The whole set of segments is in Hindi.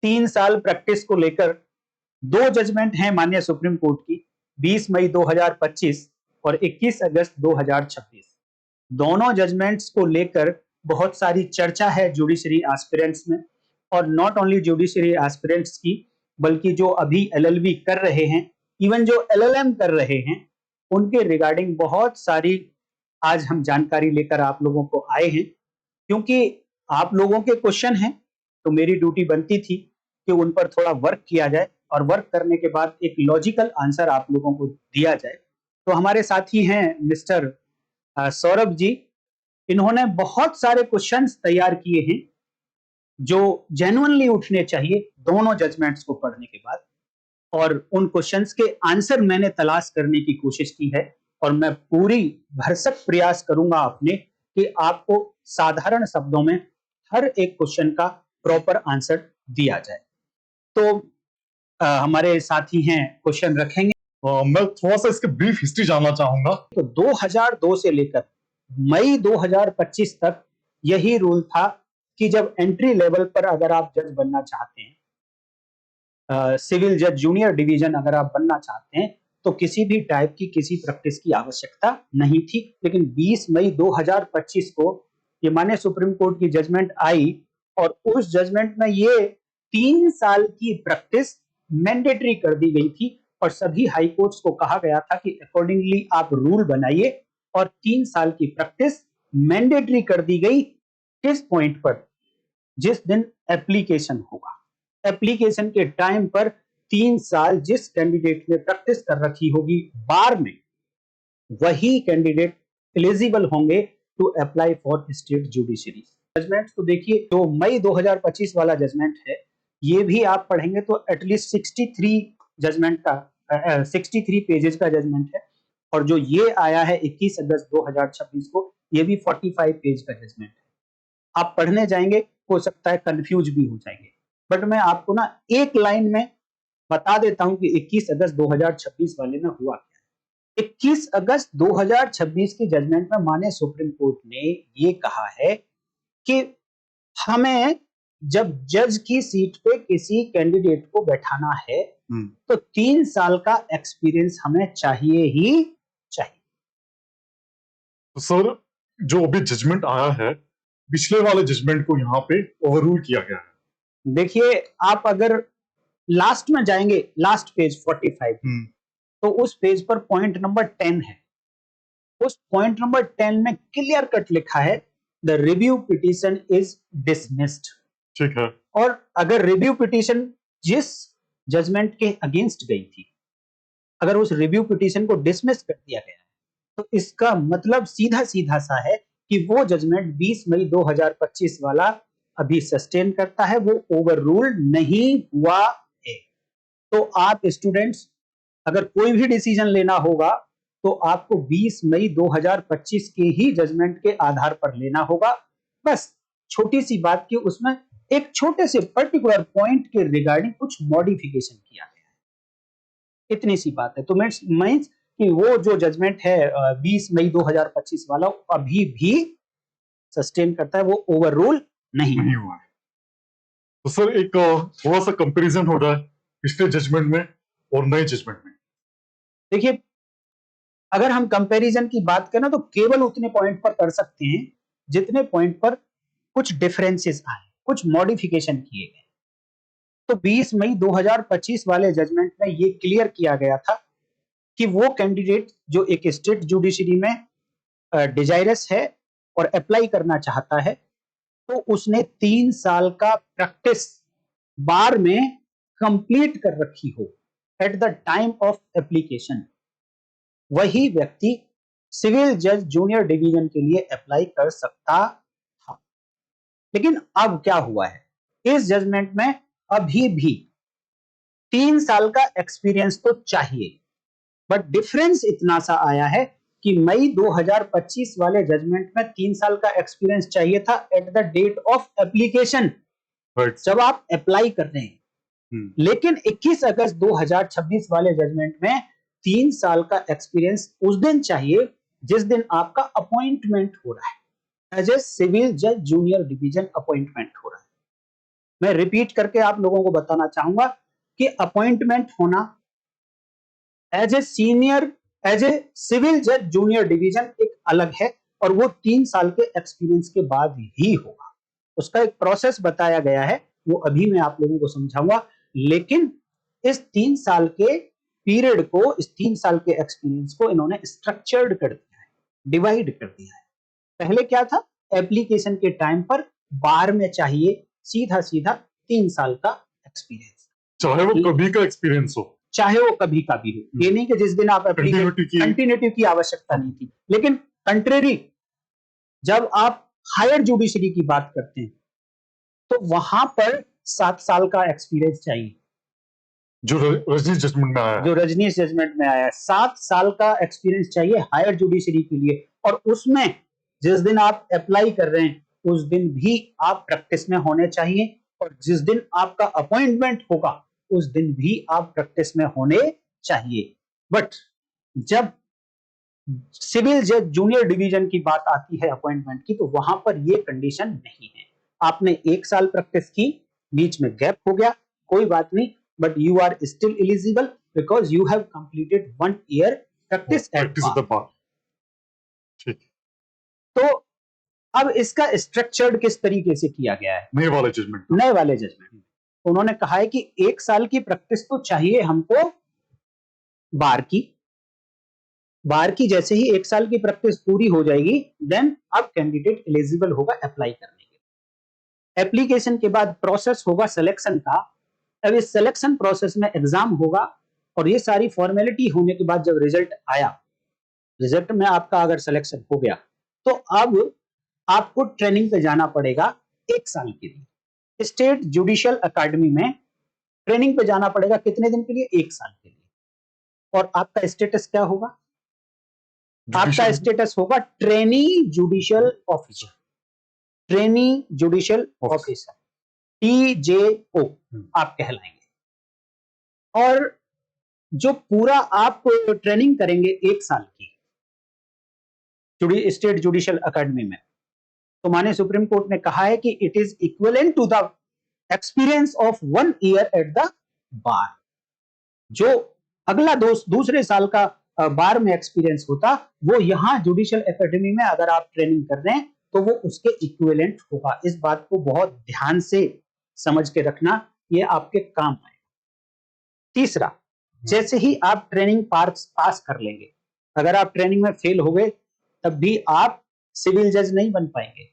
3 साल प्रैक्टिस को लेकर दो जजमेंट हैं माननीय सुप्रीम कोर्ट की, 20 मई 2025 और 21 अगस्त 2026। दोनों जजमेंट्स को लेकर बहुत सारी चर्चा है जुडिशरी एस्पिरेंट्स में, और नॉट ओनली जुडिशरी एस्पिरेंट्स की, बल्कि जो अभी एलएलबी कर रहे हैं, इवन जो एलएलएम कर रहे हैं, उनके रिगार्डिंग बहुत सारी आज हम जानकारी लेकर आप लोगों को आए हैं। क्योंकि आप लोगों के क्वेश्चन हैं, तो मेरी ड्यूटी बनती थी कि उन पर थोड़ा वर्क किया जाए और वर्क करने के बाद एक लॉजिकल आंसर आप लोगों को दिया जाए। तो हमारे साथी हैं मिस्टर सौरभ जी। इन्होंने बहुत सारे क्वेश्चंस तैयार किए हैं जो जेन्युइनली उठने चाहिए दोनों जजमेंट्स को पढ़ने के बाद, और उन क्वेश्चंस के आंसर मैंने तलाश करने की कोशिश की है, और मैं पूरी भरसक प्रयास करूंगा अपने कि आपको साधारण शब्दों में हर एक क्वेश्चन का प्रॉपर आंसर दिया जाए। तो हमारे साथी हैं क्वेश्चन रखेंगे। मैं थोड़ा सा इसके ब्रीफ हिस्ट्री जानना चाहूंगा। तो 2002 से लेकर मई 2025 तक यही रूल था कि जब एंट्री लेवल पर अगर आप जज बनना चाहते हैं, सिविल जज जूनियर डिवीजन अगर आप बनना चाहते हैं, तो किसी भी टाइप की किसी प्रैक्टिस की आवश्यकता नहीं थी। लेकिन 20 मई 2025 को ये माननीय सुप्रीम कोर्ट की जजमेंट आई, और उस जजमेंट में ये 3 साल की प्रैक्टिस मैंडेटरी कर दी गई थी, और सभी हाई कोर्ट्स को कहा गया था कि अकॉर्डिंगली आप रूल बनाइए, और 3 साल की प्रैक्टिस मैंडेटरी कर दी गई। किस पॉइंट पर? जिस दिन एप्लीकेशन होगा, एप्लीकेशन के टाइम पर 3 साल जिस कैंडिडेट ने प्रैक्टिस कर रखी होगी बार में, वही कैंडिडेट एलिजिबल होंगे to apply for state judiciary. Judgment तो देखिए, जो मई 2025 वाला जजमेंट है, ये भी आप पढ़ेंगे तो एटलीस्ट 63 जजमेंट का 63 पेजेस का जजमेंट है, और जो ये आया है 21 अगस्त 2026 को, ये भी 45 पेज का जजमेंट है। आप पढ़ने जाएंगे, हो सकता है कंफ्यूज भी हो जाएंगे, बट मैं आपको ना एक लाइन में बता देता हूं कि 21 अगस्त 2026 वाले में हुआ क्या। 21 अगस्त 2026 की जजमेंट में माननीय सुप्रीम कोर्ट ने ये कहा है कि हमें जब जज की सीट पे किसी कैंडिडेट को बैठाना है, तो 3 साल का एक्सपीरियंस हमें चाहिए ही चाहिए। तो सर, जो अभी जजमेंट आया है, पिछले वाले जजमेंट को यहाँ पे ओवररूल किया गया है। देखिए, आप अगर लास्ट में जाएंगे, लास्ट पेज 45, तो उस पेज पर पॉइंट नंबर 10 है। उस पॉइंट नंबर 10 में क्लियर कट लिखा है, the review petition is dismissed. ठीक है। और अगर रिव्यू पिटीशन जिस जजमेंट के अगेंस्ट गई थी, अगर उस रिव्यू पिटीशन को डिसमिस कर दिया गया है, तो इसका मतलब सीधा सीधा सा है कि वो जजमेंट 20 मई 2025 वाला अभी सस्टेन करता है, वो ओवररूल नहीं हुआ है। तो आप स्टूडेंट्स, अगर कोई भी डिसीजन लेना होगा, तो आपको 20 मई 2025 के ही जजमेंट के आधार पर लेना होगा। बस छोटी सी बात की, उसमें एक छोटे से पर्टिकुलर पॉइंट के रिगार्डिंग कुछ मॉडिफिकेशन किया गया है, इतनी सी बात है। तो मींस कि वो जो जजमेंट है 20 मई 2025 वाला, अभी भी सस्टेन करता है, वो ओवररूल नहीं हुआ है। तो सर, एक थोड़ा सा कंपैरिजन हो रहा है पिछले जजमेंट में और नए जजमेंट में। देखिए, अगर हम कंपैरिजन की बात करें तो केवल उतने पॉइंट पर कर सकते हैं जितने पॉइंट पर कुछ डिफरेंसेस आए, कुछ मॉडिफिकेशन किए गए। तो 20 मई 2025 वाले जजमेंट में ये क्लियर किया गया था कि वो कैंडिडेट जो एक स्टेट जुडिशरी में डिजायरस है और अप्लाई करना चाहता है, तो उसने 3 साल का प्रैक्टिस बार में कंप्लीट कर रखी हो at the time of application, वही व्यक्ति सिविल जज जूनियर डिवीजन के लिए अप्लाई कर सकता था। लेकिन अब क्या हुआ है, इस जजमेंट में अभी भी 3 साल का एक्सपीरियंस तो चाहिए, बट डिफरेंस इतना सा आया है कि मई 2025 वाले जजमेंट में 3 साल का एक्सपीरियंस चाहिए था at the date of application, जब आप अप्लाई कर रहे हैं। लेकिन 21 अगस्त 2026 वाले जजमेंट में 3 साल का एक्सपीरियंस उस दिन चाहिए जिस दिन आपका अपॉइंटमेंट हो रहा है, एज ए सिविल जज जूनियर डिवीजन अपॉइंटमेंट हो रहा है। मैं रिपीट करके आप लोगों को बताना चाहूंगा कि अपॉइंटमेंट होना as a senior, as a civil जज जूनियर डिवीजन एक अलग है, और वो 3 साल के एक्सपीरियंस के बाद ही होगा। उसका एक प्रोसेस बताया गया है, वो अभी मैं आप लोगों को समझाऊंगा। लेकिन इस 3 साल के पीरियड को, इस 3 साल के एक्सपीरियंस को इन्होंने स्ट्रक्चर्ड कर दिया है, डिवाइड कर दिया है। पहले क्या था, एप्लीकेशन के टाइम पर बार में चाहिए सीधा सीधा 3 साल का एक्सपीरियंस, चाहे वो कभी का एक्सपीरियंस हो, चाहे वो कभी का भी हो। ये नहीं कि जिस दिन आप कंटिन्यूटी की आवश्यकता नहीं थी। लेकिन कंट्रेरी, जब आप हायर जुडिशरी की बात करते हैं तो वहां पर 7 साल का एक्सपीरियंस चाहिए, जो रजनीश जजमेंट में आया है, जो रजनीश जजमेंट में आया है। 7 साल का एक्सपीरियंस चाहिए हायर जुडिशरी के लिए, और उसमें जिस दिन आप अप्लाई कर रहे हैं उस दिन भी आप प्रैक्टिस में होने चाहिए, और जिस दिन आपका अपॉइंटमेंट होगा उस दिन भी आप प्रैक्टिस में होने चाहिए। बट जब सिविल जज जूनियर डिवीजन की बात आती है अपॉइंटमेंट की, तो वहां पर ये कंडीशन नहीं है। आपने 1 साल प्रैक्टिस की, बीच में गैप हो गया, कोई बात नहीं, but you are still eligible because you have completed 1 year practice at bar. ठीक। तो अब इसका स्ट्रक्चर्ड किस तरीके से किया गया है नए वाले जजमेंट में? उन्होंने कहा है कि 1 साल की प्रैक्टिस तो चाहिए हमको बार की जैसे ही 1 साल की प्रैक्टिस पूरी हो जाएगी, देन अब कैंडिडेट एलिजिबल होगा अप्लाई करने के। एप्लीकेशन के बाद प्रोसेस होगा सिलेक्शन का। अब इस सिलेक्शन प्रोसेस में एग्जाम होगा, और ये सारी फॉर्मेलिटी होने के बाद जब रिजल्ट आया, रिजल्ट में आपका अगर सिलेक्शन हो गया, तो अब आपको ट्रेनिंग पे जाना पड़ेगा 1 साल के लिए। स्टेट जुडिशियल अकेडमी में ट्रेनिंग पे जाना पड़ेगा कितने दिन के लिए? 1 साल के लिए। और आपका स्टेटस क्या होगा? आपका स्टेटस होगा trainee judicial officer, trainee judicial officer, TJO आप कहलाएंगे। और जो पूरा आप ट्रेनिंग करेंगे 1 साल की स्टेट जुडिशियल अकेडमी में, तो माननीय सुप्रीम कोर्ट ने कहा है कि it is equivalent to the experience of 1 year at the bar. जो अगला दूसरे साल का बार में एक्सपीरियंस होता, वो यहां जुडिशियल एकेडमी में अगर आप ट्रेनिंग कर रहे हैं तो वो उसके इक्विवेलेंट होगा। इस बात को बहुत ध्यान से समझ के रखना, ये आपके काम आएगा। तीसरा, जैसे ही आप ट्रेनिंग पास कर लेंगे, अगर आप ट्रेनिंग में फेल हो गए तब भी आप सिविल जज नहीं बन पाएंगे,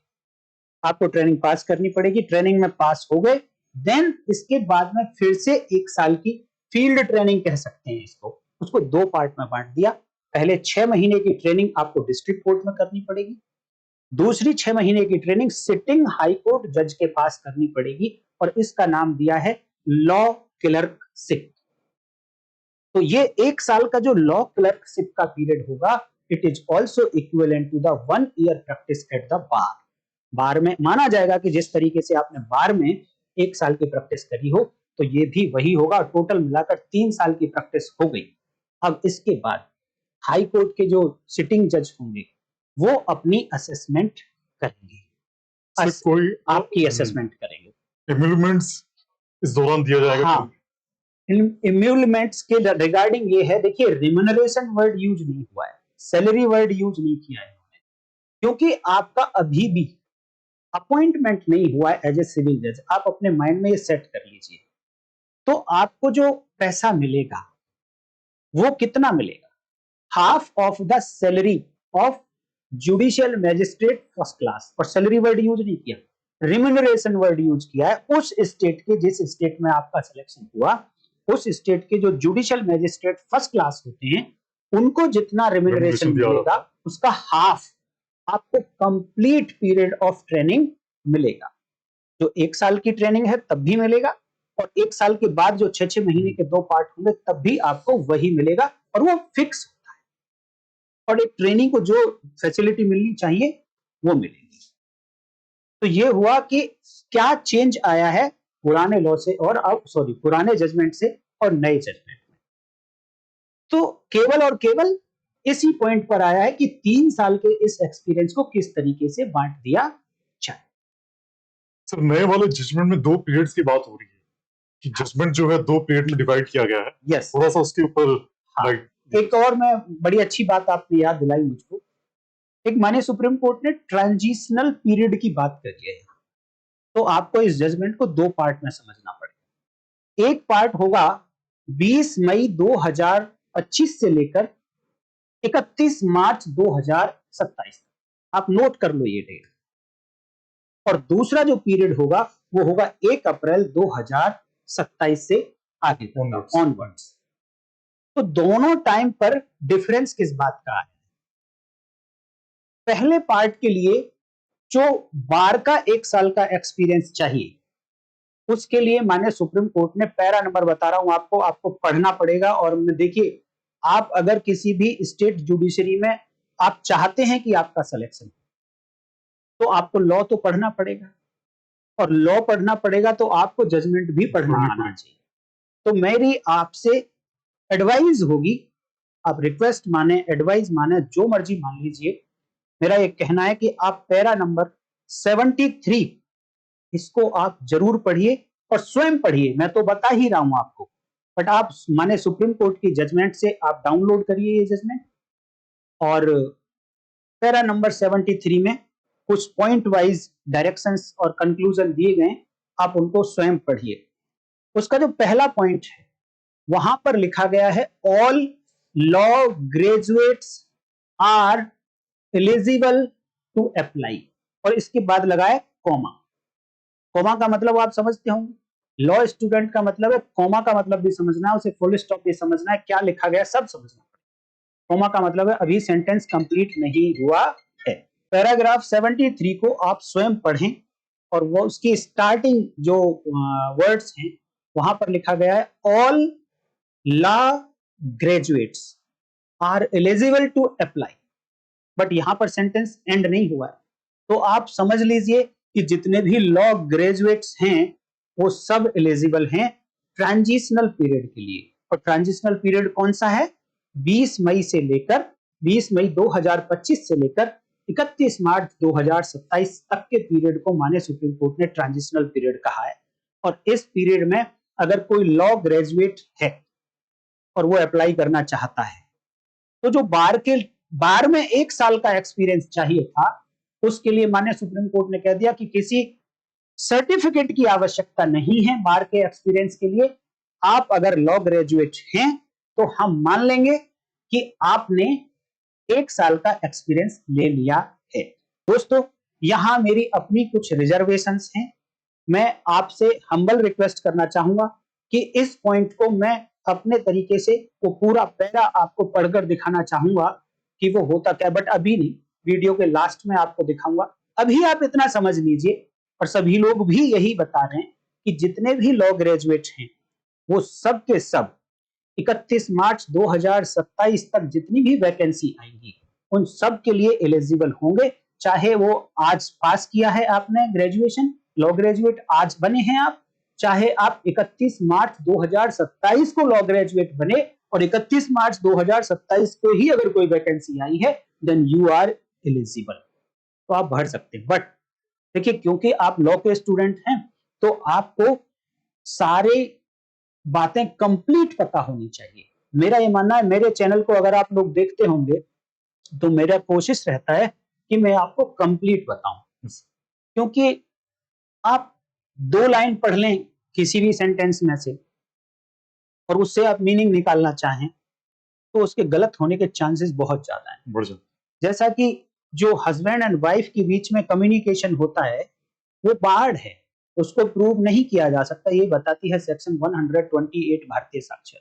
आपको ट्रेनिंग पास करनी पड़ेगी। ट्रेनिंग में पास हो गए, देन इसके बाद में फिर से 1 साल की फील्ड ट्रेनिंग कह सकते हैं इसको, उसको 2 पार्ट में बांट दिया। पहले 6 महीने की ट्रेनिंग आपको डिस्ट्रिक्ट कोर्ट में करनी पड़ेगी, दूसरी 6 महीने की ट्रेनिंग सिटिंग हाई कोर्ट जज के पास करनी पड़ेगी, और इसका नाम दिया है लॉ क्लर्कशिप। तो ये 1 साल का जो लॉ क्लर्कशिप का पीरियड होगा, it is also equivalent to the 1 year practice at the bar में माना जाएगा कि जिस तरीके से आपने बार में 1 साल की प्रैक्टिस करी हो, तो ये भी वही होगा। टोटल मिलाकर 3 साल की प्रैक्टिस हो गई। अब इसके बाद हाई कोर्ट के जो सिटिंग जज होंगे वो अपनी असेसमेंट करेंगे, कोई आपकी असेसमेंट करेंगे। एम्यूलमेंट्स इस दौरान दिया जाएगा? हाँ, एम्यूलमेंट्स के रिगार्डिंग ये है, देखिए रिम्यूनरेशन वर्ड यूज नहीं हुआ है, सैलरी वर्ड यूज नहीं किया है इन्होंने, क्योंकि आपका अभी भी अपॉइंटमेंट नहीं हुआ है एज ए सिविल जज। आप अपने माइंड में ये सेट कर लीजिए। तो आपको जो पैसा मिलेगा वो कितना मिलेगा? Half of the salary of judicial magistrate first class. और सैलरी वर्ड यूज नहीं किया, रिम्यूनरेशन वर्ड यूज किया है। उस स्टेट के, जिस स्टेट में आपका सिलेक्शन हुआ, उस स्टेट के जो जुडिशियल मैजिस्ट्रेट फर्स्ट क्लास होते हैं, उनको जितना रिम्यूनरेशन मिलेगा उसका हाफ आपको कंप्लीट पीरियड ऑफ ट्रेनिंग मिलेगा। जो 1 साल की ट्रेनिंग है तब भी मिलेगा, और 1 साल के बाद जो 6 महीने के 2 पार्ट होंगे तब भी आपको वही मिलेगा, और वो फिक्स होता है। और एक ट्रेनिंग को जो फैसिलिटी मिलनी चाहिए वो मिलेगी। तो ये हुआ कि क्या चेंज आया है पुराने लॉ से और अब पुराने जजमेंट से और नए जजमेंट में। तो केवल और केवल इसी पॉइंट पर आया है कि 3 साल के इस एक्सपीरियंस को किस तरीके से बांट दिया जाए। सर नए वाले जजमेंट में 2 पीरियड्स की बात हो रही है कि जजमेंट जो है 2 पीरियड में डिवाइड किया गया है। यस, थोड़ा सा उसके ऊपर हाँ। एक और मैं बड़ी अच्छी बात आपने याद दिलाई मुझको। एक माननीय सुप्रीम कोर्ट ने ट्रांजिशनल पीरियड की बात करी है। तो आपको इस जजमेंट को 2 पार्ट में समझना पड़ेगा। एक पार्ट होगा 20 मई 2025 से लेकर 31 मार्च 2027। आप नोट कर लो ये डेट। और दूसरा जो पीरियड होगा वो होगा 1 अप्रैल 2027 से आगे तक ऑनवर्ड्स। तो दोनों टाइम पर डिफरेंस किस बात का है? पहले पार्ट के लिए जो बार का 1 साल का एक्सपीरियंस चाहिए, उसके लिए माननीय सुप्रीम कोर्ट ने पैरा नंबर बता रहा हूं आपको पढ़ना पड़ेगा। और देखिए, आप अगर किसी भी स्टेट जुडिशरी में आप चाहते हैं कि आपका सिलेक्शन, तो आपको लॉ तो पढ़ना पड़ेगा, और लॉ पढ़ना पड़ेगा तो आपको जजमेंट भी पढ़ना आना चाहिए। तो मेरी आपसे एडवाइस होगी, आप रिक्वेस्ट माने, एडवाइस माने, जो मर्जी मान लीजिए, मेरा एक कहना है कि आप पैरा नंबर 73 इसको आप जरूर पढ़िए और स्वयं पढ़िए। मैं तो बता ही रहा हूं आपको, बट आप माने सुप्रीम कोर्ट की जजमेंट से आप डाउनलोड करिए ये जजमेंट, और पैरा नंबर 73 में कुछ पॉइंट वाइज डायरेक्शंस और कंक्लूजन दिए गए, आप उनको स्वयं पढ़िए। उसका जो पहला पॉइंट है, वहां पर लिखा गया है all law graduates are eligible to apply, और इसके बाद लगाए कॉमा। कॉमा का मतलब आप समझते होंगे, लॉ स्टूडेंट का मतलब है, कॉमा का मतलब भी समझना है, उसे फुल स्टॉप भी समझना है, क्या लिखा गया सब समझना है। कॉमा का मतलब है अभी सेंटेंस कंप्लीट नहीं हुआ है। पैराग्राफ 73 को आप स्वयं पढ़ें, और वो उसकी स्टार्टिंग जो वर्ड्स हैं, वहां पर लिखा गया है all law graduates are eligible to apply, but यहां पर सेंटेंस एंड नहीं हुआ है। तो आप समझ लीजिए कि जितने भी लॉ ग्रेजुएट्स हैं वो सब एलिजिबल हैं ट्रांजिशनल पीरियड के लिए। और ट्रांजिशनल पीरियड कौन सा है? 20 मई से लेकर 20 मई 2025 से लेकर 31 मार्च 2027 तक के पीरियड को माने सुप्रीम कोर्ट ने ट्रांजिशनल पीरियड कहा है। और इस पीरियड में अगर कोई लॉ ग्रेजुएट है और वो अप्लाई करना चाहता है, तो जो बार में 1 साल का एक्सपीरियंस चाहिए था, उसके लिए माननीय सुप्रीम कोर्ट ने कह दिया कि किसी सर्टिफिकेट की आवश्यकता नहीं है बार के एक्सपीरियंस के लिए। आप अगर लॉ ग्रेजुएट हैं तो हम मान लेंगे कि आपने 1 साल का एक्सपीरियंस ले लिया है। दोस्तों, यहां मेरी अपनी कुछ रिजर्वेशंस हैं। मैं आपसे हम्बल रिक्वेस्ट करना चाहूंगा कि इस पॉइंट को मैं अपने तरीके से वो पूरा पैरा आपको पढ़कर दिखाना चाहूंगा कि वो होता क्या, बट अभी नहीं, वीडियो के लास्ट में आपको दिखाऊंगा। अभी आप इतना समझ लीजिए, और सभी लोग भी यही बता रहे हैं कि जितने भी लॉ ग्रेजुएट हैं वो सब के सब 31 मार्च 2027 तक जितनी भी वैकेंसी आएंगी उन सब के लिए एलिजिबल होंगे। चाहे वो आज पास किया है आपने ग्रेजुएशन, लॉ ग्रेजुएट आज बने हैं आप, चाहे आप 31 मार्च 2027 को लॉ ग्रेजुएट बने और 31 मार्च 2027 को ही अगर कोई वैकेंसी आई है, देन यू आर एलिजिबल, तो आप भर सकते हैं। बट देखिए, क्योंकि आप लॉ के स्टूडेंट हैं तो आपको सारे बातें कंप्लीट पता होनी चाहिए। मेरा ये मानना है, मेरे चैनल को अगर आप लोग देखते होंगे तो मेरा कोशिश रहता है कि मैं आपको कंप्लीट बताऊं, क्योंकि आप 2 लाइन पढ़ लें किसी भी सेंटेंस में से और उससे आप मीनिंग निकालना चाहें तो उसके गलत होने के चांसेस बहुत ज्यादा हैं। जैसा कि जो हस्बैंड एंड वाइफ के बीच में कम्युनिकेशन होता है वो बार्ड है, उसको प्रूव नहीं किया जा सकता, ये बताती है सेक्शन 128 भारतीय साक्ष्य।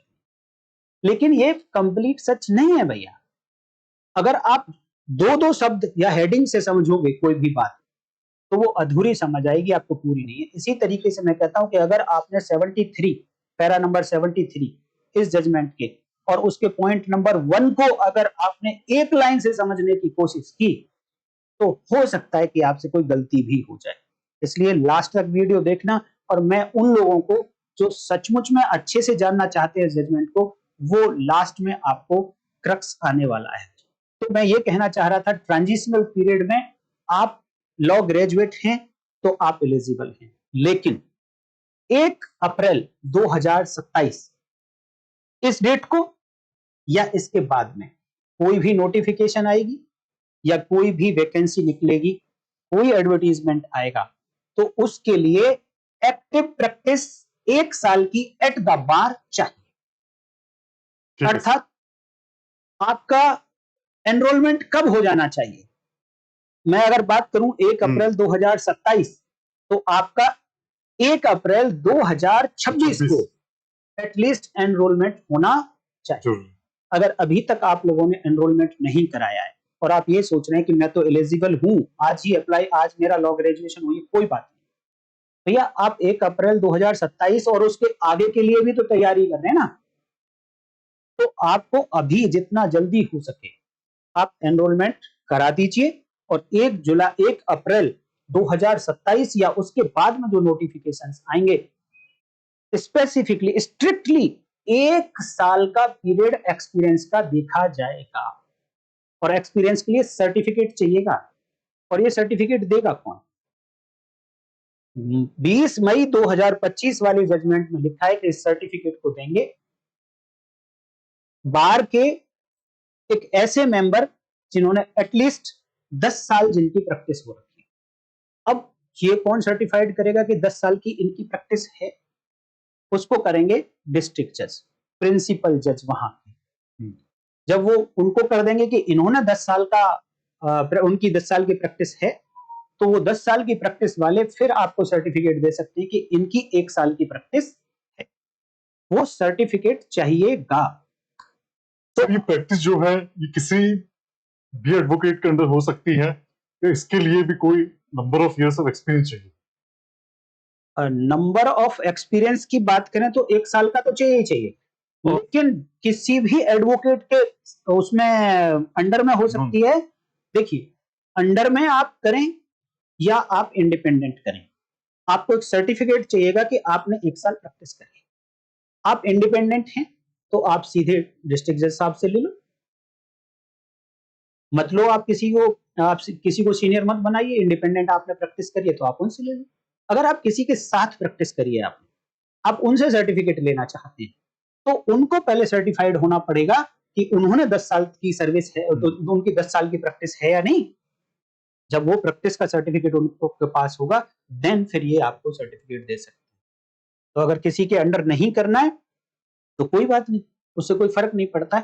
लेकिन ये कंप्लीट सच नहीं है भैया। अगर आप दो शब्द या हेडिंग से समझोगे कोई भी बात तो वो अधूरी समझ आएगी, आपको पूरी नहीं है। इसी तरीके से मैं कहता हूं कि अगर आपने 73 पैरा नंबर 73 इस जजमेंट के और उसके पॉइंट नंबर 1 को अगर आपने एक लाइन से समझने की कोशिश की तो हो सकता है कि आपसे कोई गलती भी हो जाए। इसलिए लास्ट तक वीडियो देखना, और मैं उन लोगों को जो सचमुच में अच्छे से जानना चाहते हैं जजमेंट को, वो लास्ट में आपको क्रक्स आने वाला है। तो मैं ये कहना चाह रहा था, ट्रांजिशनल पीरियड में आप लॉ ग्रेजुएट हैं तो आप एलिजिबल हैं। लेकिन 1 अप्रैल 2027 इस डेट को या इसके बाद में कोई भी नोटिफिकेशन आएगी या कोई भी वैकेंसी निकलेगी, कोई एडवर्टीजमेंट आएगा, तो उसके लिए एक्टिव प्रैक्टिस 1 साल की एट द बार चाहिए। ठीक है। अर्थात आपका एनरोलमेंट कब हो जाना चाहिए? मैं अगर बात करूं 1 अप्रैल 2027 तो आपका 1 अप्रैल 2026 को एटलीस्ट एनरोलमेंट होना चाहिए। जरूर। अगर अभी तक आप लोगों ने एनरोलमेंट नहीं कराया है और आप ये सोच रहे हैं कि मैं तो एलिजिबल हूं, आज ही अप्लाई, आज मेरा लॉ ग्रेजुएशन हुई, कोई बात नहीं भैया, आप 1 अप्रैल 2027 और उसके आगे के लिए भी तो तैयारी कर रहे हैं ना, तो आपको अभी जितना जल्दी हो सके आप एनरोलमेंट करा दीजिए और 1 अप्रैल 2027 या उसके बाद में जो नोटिफिकेशंस आएंगे, स्पेसिफिकली स्ट्रिक्टली 1 साल का पीरियड एक्सपीरियंस का देखा जाएगा। और एक्सपीरियंस के लिए सर्टिफिकेट चाहिएगा, और ये सर्टिफिकेट देगा कौन? 20 मई 2025 वाली जजमेंट में लिखा है कि इस सर्टिफिकेट को देंगे बार के एक ऐसे मेंबर जिन्होंने एटलीस्ट 10 साल जिनकी प्रैक्टिस हो रखी है। अब ये कौन सर्टिफाइड करेगा कि 10 साल की इनकी प्रैक्टिस है? उसको करेंगे डिस्ट्रिक्ट जज, प्रिंसिपल जज वहां के। जब वो उनको कर देंगे कि इन्होंने 10 साल का उनकी 10 साल की प्रैक्टिस है, तो वो 10 साल की प्रैक्टिस वाले फिर आपको सर्टिफिकेट दे सकते हैं कि इनकी 1 साल की प्रैक्टिस है। वो सर्टिफिकेट चाहिएगा। तो ये प्रैक्टिस जो है ये किसी भी एडवोकेट के अंदर हो सकती है या इसके लिए भी कोई number of years of experience चाहिए? नंबर ऑफ एक्सपीरियंस की बात करें तो 1 साल का तो चाहिए ही चाहिए, लेकिन किसी भी एडवोकेट के उसमें अंडर में हो सकती है। देखिए, अंडर में आप करें या आप इंडिपेंडेंट करें, आपको एक सर्टिफिकेट चाहिएगा कि आपने 1 साल प्रैक्टिस करी। आप इंडिपेंडेंट हैं तो आप सीधे डिस्ट्रिक्ट जज साहब से ले लो, मत लो आप किसी को सीनियर मत बनाइए। इंडिपेंडेंट आपने प्रैक्टिस करी है तो आप उनसे ले लो। अगर आप किसी के साथ प्रैक्टिस करी है आपने, आप उनसे सर्टिफिकेट लेना चाहते हैं, तो उनको पहले सर्टिफाइड होना पड़ेगा कि उन्होंने 10 साल की सर्विस है, तो उनकी 10 साल की प्रैक्टिस है या नहीं। जब वो प्रैक्टिस का सर्टिफिकेट उनके पास होगा, देन फिर ये आपको सर्टिफिकेट दे सकते हैं। तो अगर किसी के अंडर नहीं करना है तो कोई बात नहीं, उससे कोई फर्क नहीं पड़ता है,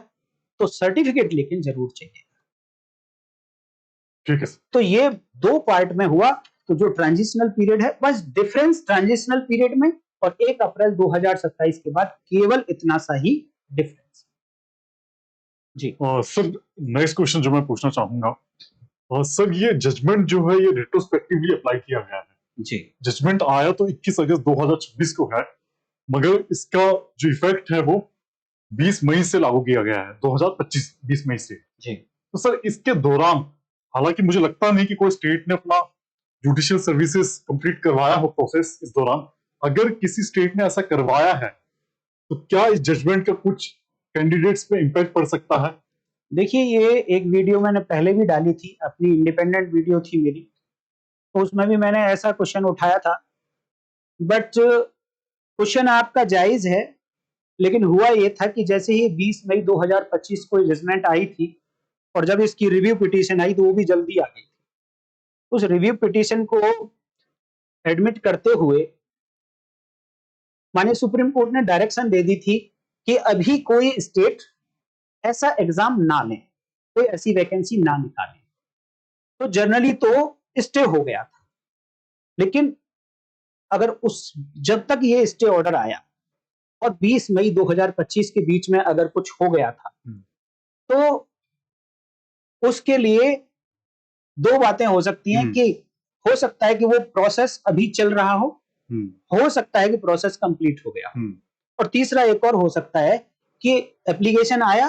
तो सर्टिफिकेट लेकिन जरूर चाहिए। ठीक है। तो ये 2 पार्ट में हुआ। तो जो ट्रांजिशनल पीरियड है, बस डिफरेंस ट्रांजिशनल पीरियड में और 1 अप्रैल 2027 के बाद केवल इतना सा ही डिफरेंस। जी सर, नेक्स्ट क्वेश्चन जो मैं पूछना चाहूंगा, सर ये जजमेंट जो है ये रेट्रोस्पेक्टिवली अप्लाई किया गया है। जी जजमेंट आया तो 21 अगस्त 2026 को है, मगर इसका जो इफेक्ट है वो 20 मई से लागू किया गया है, 2025 20 मई से। जी तो सर इसके दौरान, हालांकि मुझे लगता नहीं कि कोई स्टेट ने अपना जुडिशियल सर्विसेज कंप्लीट करवाया हो प्रोसेस इस दौरान, अगर किसी स्टेट ने ऐसा करवाया है तो क्या इस जजमेंट का कुछ कैंडिडेट्स पे इम्पैक्ट पड़ सकता है? देखिए, ये एक वीडियो मैंने पहले भी डाली थी, अपनी इंडिपेंडेंट वीडियो थी मेरी, तो उसमें भी मैंने ऐसा क्वेश्चन उठाया था। बट क्वेश्चन आपका जायज है, लेकिन हुआ ये था कि जैसे ही 20 मई 2025 को जजमेंट आई थी और जब इसकी रिव्यू पिटीशन आई तो वो भी जल्दी आ गई थी। उस रिव्यू पिटीशन को एडमिट करते हुए माननीय सुप्रीम कोर्ट ने डायरेक्शन दे दी थी कि अभी कोई स्टेट ऐसा एग्जाम ना ले, कोई ऐसी वैकेंसी ना निकाले। तो जनरली तो स्टे हो गया था, लेकिन अगर जब तक ये स्टे ऑर्डर आया और 20 मई 2025 के बीच में अगर कुछ हो गया था, तो उसके लिए 2 बातें हो सकती हैं कि हो सकता है कि वो प्रोसेस अभी चल रहा हो सकता है कि प्रोसेस कंप्लीट हो गया, और तीसरा एक और हो सकता है कि एप्लीकेशन आया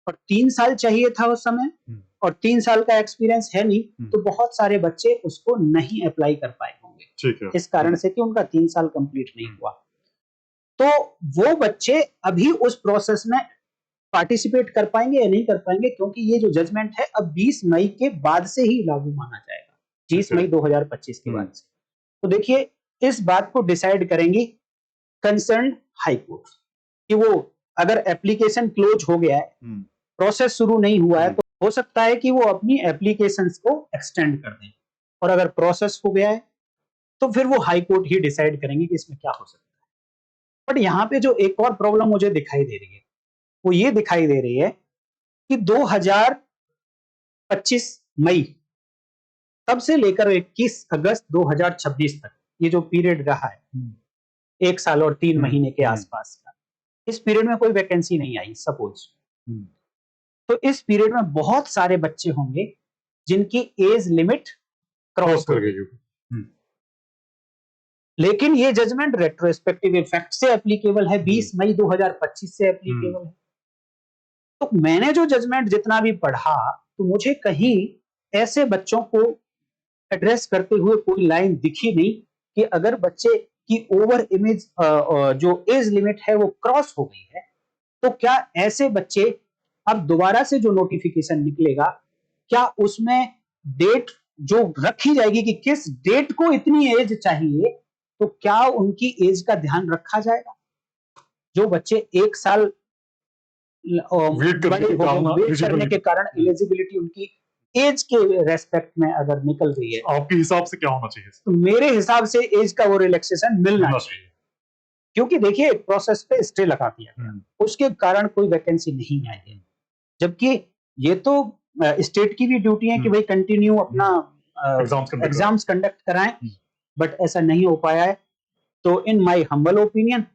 और 3 साल चाहिए था उस समय और 3 साल का एक्सपीरियंस है नहीं, तो बहुत सारे बच्चे उसको नहीं अप्लाई कर पाए होंगे, ठीक है। इस कारण से कि उनका 3 साल कंप्लीट नहीं हुआ। तो वो बच्चे अभी उस प्रोसेस में पार्टिसिपेट कर पाएंगे या नहीं कर पाएंगे, क्योंकि ये जो जजमेंट है अब 20 मई के बाद से ही लागू माना जाएगा, 20 मई 2025 के बाद से। तो देखिए इस बात को डिसाइड करेंगी कंसर्न हाई कोर्ट कि वो अगर एप्लीकेशन क्लोज हो गया है, प्रोसेस शुरू नहीं हुआ है, तो हो सकता है कि वो अपनी एप्लीकेशंस को एक्सटेंड कर दें, और अगर प्रोसेस हो गया है तो फिर वो हाई कोर्ट ही डिसाइड करेंगे कि इसमें क्या हो सकता है। बट यहाँ पे जो एक और प्रॉब्लम मुझे दिखाई दे रही है वो ये दिखाई दे रही है कि 2025 मई तब से लेकर 21 अगस्त 2026 तक ये जो पीरियड रहा है, 1 साल और 3 महीने के आसपास का, इस पीरियड में कोई वैकेंसी नहीं आई सपोज, तो इस पीरियड में बहुत सारे बच्चे होंगे जिनकी एज लिमिट क्रॉस कर गई होगी। लेकिन ये जजमेंट रेट्रोस्पेक्टिव इफेक्ट से एप्लीकेबल है, 20 मई 2025 से एप्लीकेबल है। तो मैंने जो जजमेंट जितना भी पढ़ा तो मुझे कहीं ऐसे बच्चों को एड्रेस करते हुए कोई लाइन दिखी नहीं कि अगर बच्चे की ओवर इमेज जो एज लिमिट है वो क्रॉस हो गई है तो क्या ऐसे बच्चे अब दोबारा से जो नोटिफिकेशन निकलेगा क्या उसमें डेट जो रखी जाएगी कि किस डेट को इतनी एज चाहिए, तो क्या उनकी एज का ध्यान रखा जाएगा? जो बच्चे 1 साल वेट करने के कारण एलिजिबिलिटी उनकी एज के रेस्पेक्ट में अगर निकल गई है, आपके हिसाब से क्या होना चाहिए? तो मेरे हिसाब से एज का वो रिलैक्सेशन मिलना चाहिए, क्योंकि देखिए प्रोसेस पे स्टे लगा दिया गया, उसके कारण कोई वैकेंसी नहीं आई है। जबकि ये तो स्टेट की भी ड्यूटी है कि भाई कंटिन्यू अपना एग्जाम्स कंडक्ट कराएं, बट ऐसा नहीं हो पाया है। तो इन माय हम्बल ओपिनियन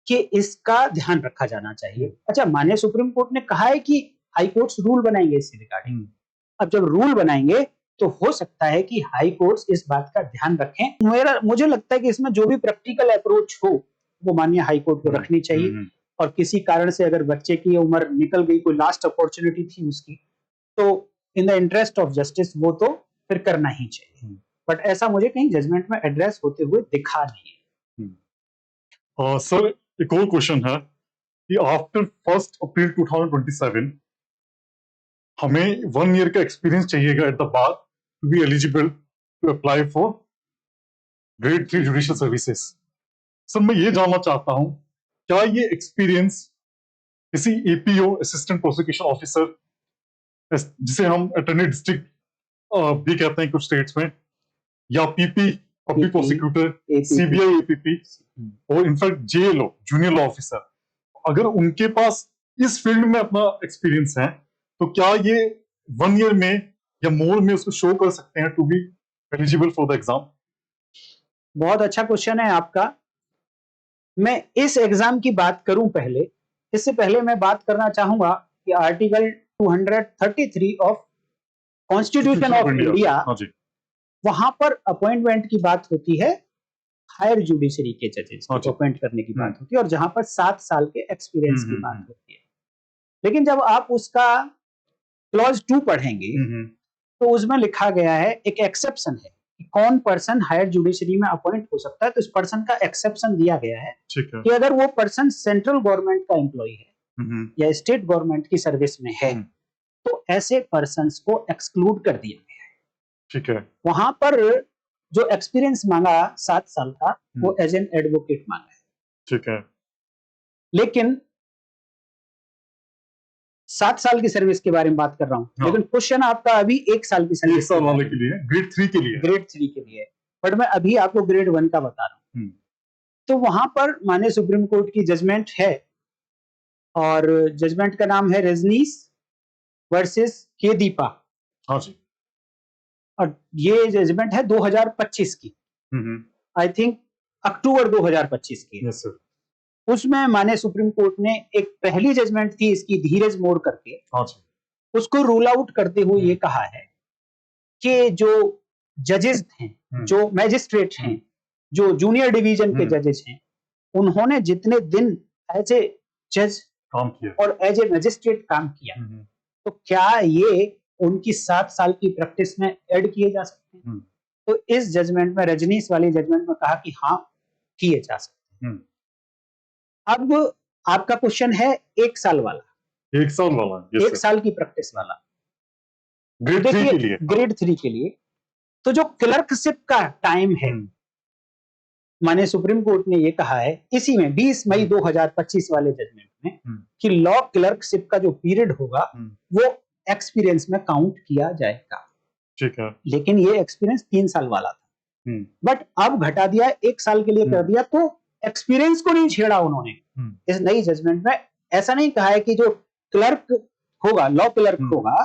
कि इसका ध्यान रखा जाना चाहिए। अच्छा, माननीय सुप्रीम कोर्ट ने कहा है कि हाई कोर्ट्स रूल बनाएंगे इस रिगार्डिंग। अब जब रूल बनाएंगे तो हो सकता है कि हाई कोर्ट्स इस बात का ध्यान रखें। मुझे लगता है कि इसमें जो भी प्रैक्टिकल अप्रोच हो वो माननीय हाई कोर्ट को रखनी चाहिए, और किसी कारण से अगर बच्चे की उम्र निकल गई, कोई लास्ट अपॉर्चुनिटी थी उसकी, तो in the interest of justice वो तो फिर करना ही चाहिए। बट ऐसा मुझे कहीं जजमेंट में एड्रेस होते हुए दिखा नहीं है। सर एक और क्वेश्चन है कि आफ्टर 1 अप्रैल 2027 हमें 1 ईयर का एक्सपीरियंस चाहिएगा at the bar to be eligible to apply for grade 3 judicial services. Sir मैं ये जानना चाहता हूं क्या ये एक्सपीरियंस किसी एपीओ असिस्टेंट प्रोसिक्यूशन ऑफिसर, जिसे हम अटॉर्नी डिस्ट्रिक्ट भी कहते हैं कुछ स्टेट्स में, या PP public prosecutor, CBI APP, और in fact JLO junior law officer, अगर उनके पास इस फील्ड में अपना एक्सपीरियंस है तो क्या ये 1 ईयर में या मोर में उसको शो कर सकते हैं to be eligible for the exam? बहुत अच्छा क्वेश्चन है आपका। मैं इस एग्जाम की बात करूं पहले, इससे पहले मैं बात करना चाहूंगा कि article 233 of constitution of India, वहां पर अपॉइंटमेंट की बात होती है, हायर जुडिशरी के जजेस को अपॉइंट करने की बात होती है, और जहां पर 7 साल के एक्सपीरियंस की बात होती है। लेकिन जब आप उसका क्लॉज 2 पढ़ेंगे तो उसमें लिखा गया है, एक एक्सेप्शन है कि कौन पर्सन हायर जुडिशरी में अपॉइंट हो सकता है। तो इस पर्सन का एक्सेप्शन दिया गया है कि अगर वो पर्सन सेंट्रल गवर्नमेंट का एम्प्लॉय है या स्टेट गवर्नमेंट की सर्विस में है तो ऐसे पर्सन्स को एक्सक्लूड कर दिया गया है। ठीक है। वहां पर जो एक्सपीरियंस मांगा 7 साल का, वो एज एन एडवोकेट मांगा है। ठीक है। लेकिन 7 साल की सर्विस के बारे में बात कर रहा हूं, लेकिन क्वेश्चन आपका अभी 1 साल की सर्विस, 1 साल वाले के लिए, ग्रेड 3 के लिए, ग्रेड 3 के लिए, बट मैं अभी आपको ग्रेड 1 का बता रहा हूं। तो वहां पर माननीय सुप्रीम कोर्ट की जजमेंट है, और जजमेंट का नाम है रजनीश वर्सेस के दीपा। हाँ जी। और ये जजमेंट है 2025 की, आई थिंक अक्टूबर 2025 की। Yes sir. उसमें माननीय सुप्रीम कोर्ट ने एक पहली जजमेंट थी इसकी, धीरज मोर करके, हाँ जी, उसको रूल आउट करते हुए ये कहा है कि जो जजेस हैं, जो मैजिस्ट्रेट हैं, जो जूनियर डिवीजन के जजेस हैं, उन्होंने जितने दिन एज ए जज काम किया और एज ए मैजिस्ट्रेट काम किया, तो क्या ये उनकी 7 साल की प्रैक्टिस में ऐड किए जा सकते हैं? तो इस जजमेंट में, रजनीश वाली जजमेंट में कहा कि हाँ, किए जा सकते हैं। अब आपका क्वेश्चन है 1 साल वाला। 1 साल वाला, 1 साल की प्रैक्टिस वाला, ग्रेड 3 के लिए, ग्रेड 3 के लिए। तो जो क्लर्कशिप का टाइम है माननीय सुप्रीम कोर्ट ने ये कहा है इसी में 20 मई 2025 वाले जजमेंट में कि लॉ क्लर्कशिप का जो पीरियड होगा वो एक्सपीरियंस में काउंट किया जाएगा। ठीक है। लेकिन ये एक्सपीरियंस 3 साल वाला था, बट अब घटा दिया 1 साल के लिए कर दिया, तो एक्सपीरियंस को नहीं छेड़ा उन्होंने। इस नई जजमेंट में ऐसा नहीं कहा है कि जो क्लर्क होगा, लॉ क्लर्क होगा,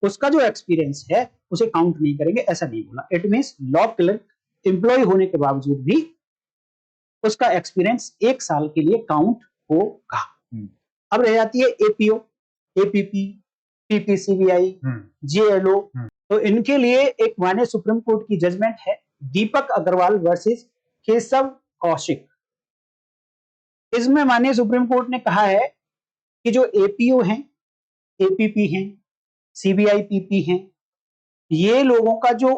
उसका जो एक्सपीरियंस है उसे काउंट नहीं करेंगे, ऐसा नहीं बोला। It means law clerk employ होने के बावजूद भी उसका एक्सपीरियंस 1 साल के लिए काउंट होगा। अब रह जाती है एपीओ, एपीपी, पीपीसीबीआई, जेएलओ, तो इनके लिए एक माननीय सुप्रीम कोर्ट की जजमेंट है दीपक अग्रवाल वर्सेस केशव कौशिक। इसमें माननीय सुप्रीम कोर्ट ने कहा है कि जो एपीओ हैं, एपीपी हैं, सीबीआई पीपी हैं, ये लोगों का जो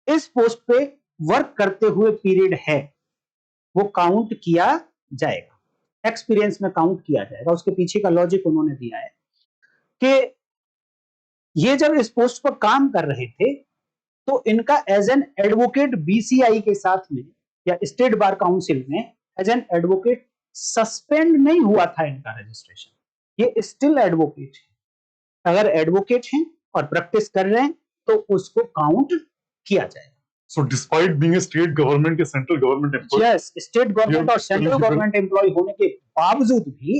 इस पोस्ट पे वर्क करते हुए पीरियड है वो काउंट किया जाएगा, एक्सपीरियंस में काउंट किया जाएगा। उसके पीछे का लॉजिक उन्होंने दिया है कि ये जब इस पोस्ट पर काम कर रहे थे तो इनका एज एन एडवोकेट बीसीआई के साथ में या स्टेट बार काउंसिल में एज एन एडवोकेट सस्पेंड नहीं हुआ था इनका रजिस्ट्रेशन, ये स्टिल एडवोकेट है। अगर एडवोकेट हैं और प्रैक्टिस कर रहे हैं तो उसको काउंट किया जाएगा। So despite being a state government या central government employee, yes, state government और सेंट्रल गवर्नमेंट एम्प्लॉय होने के बावजूद भी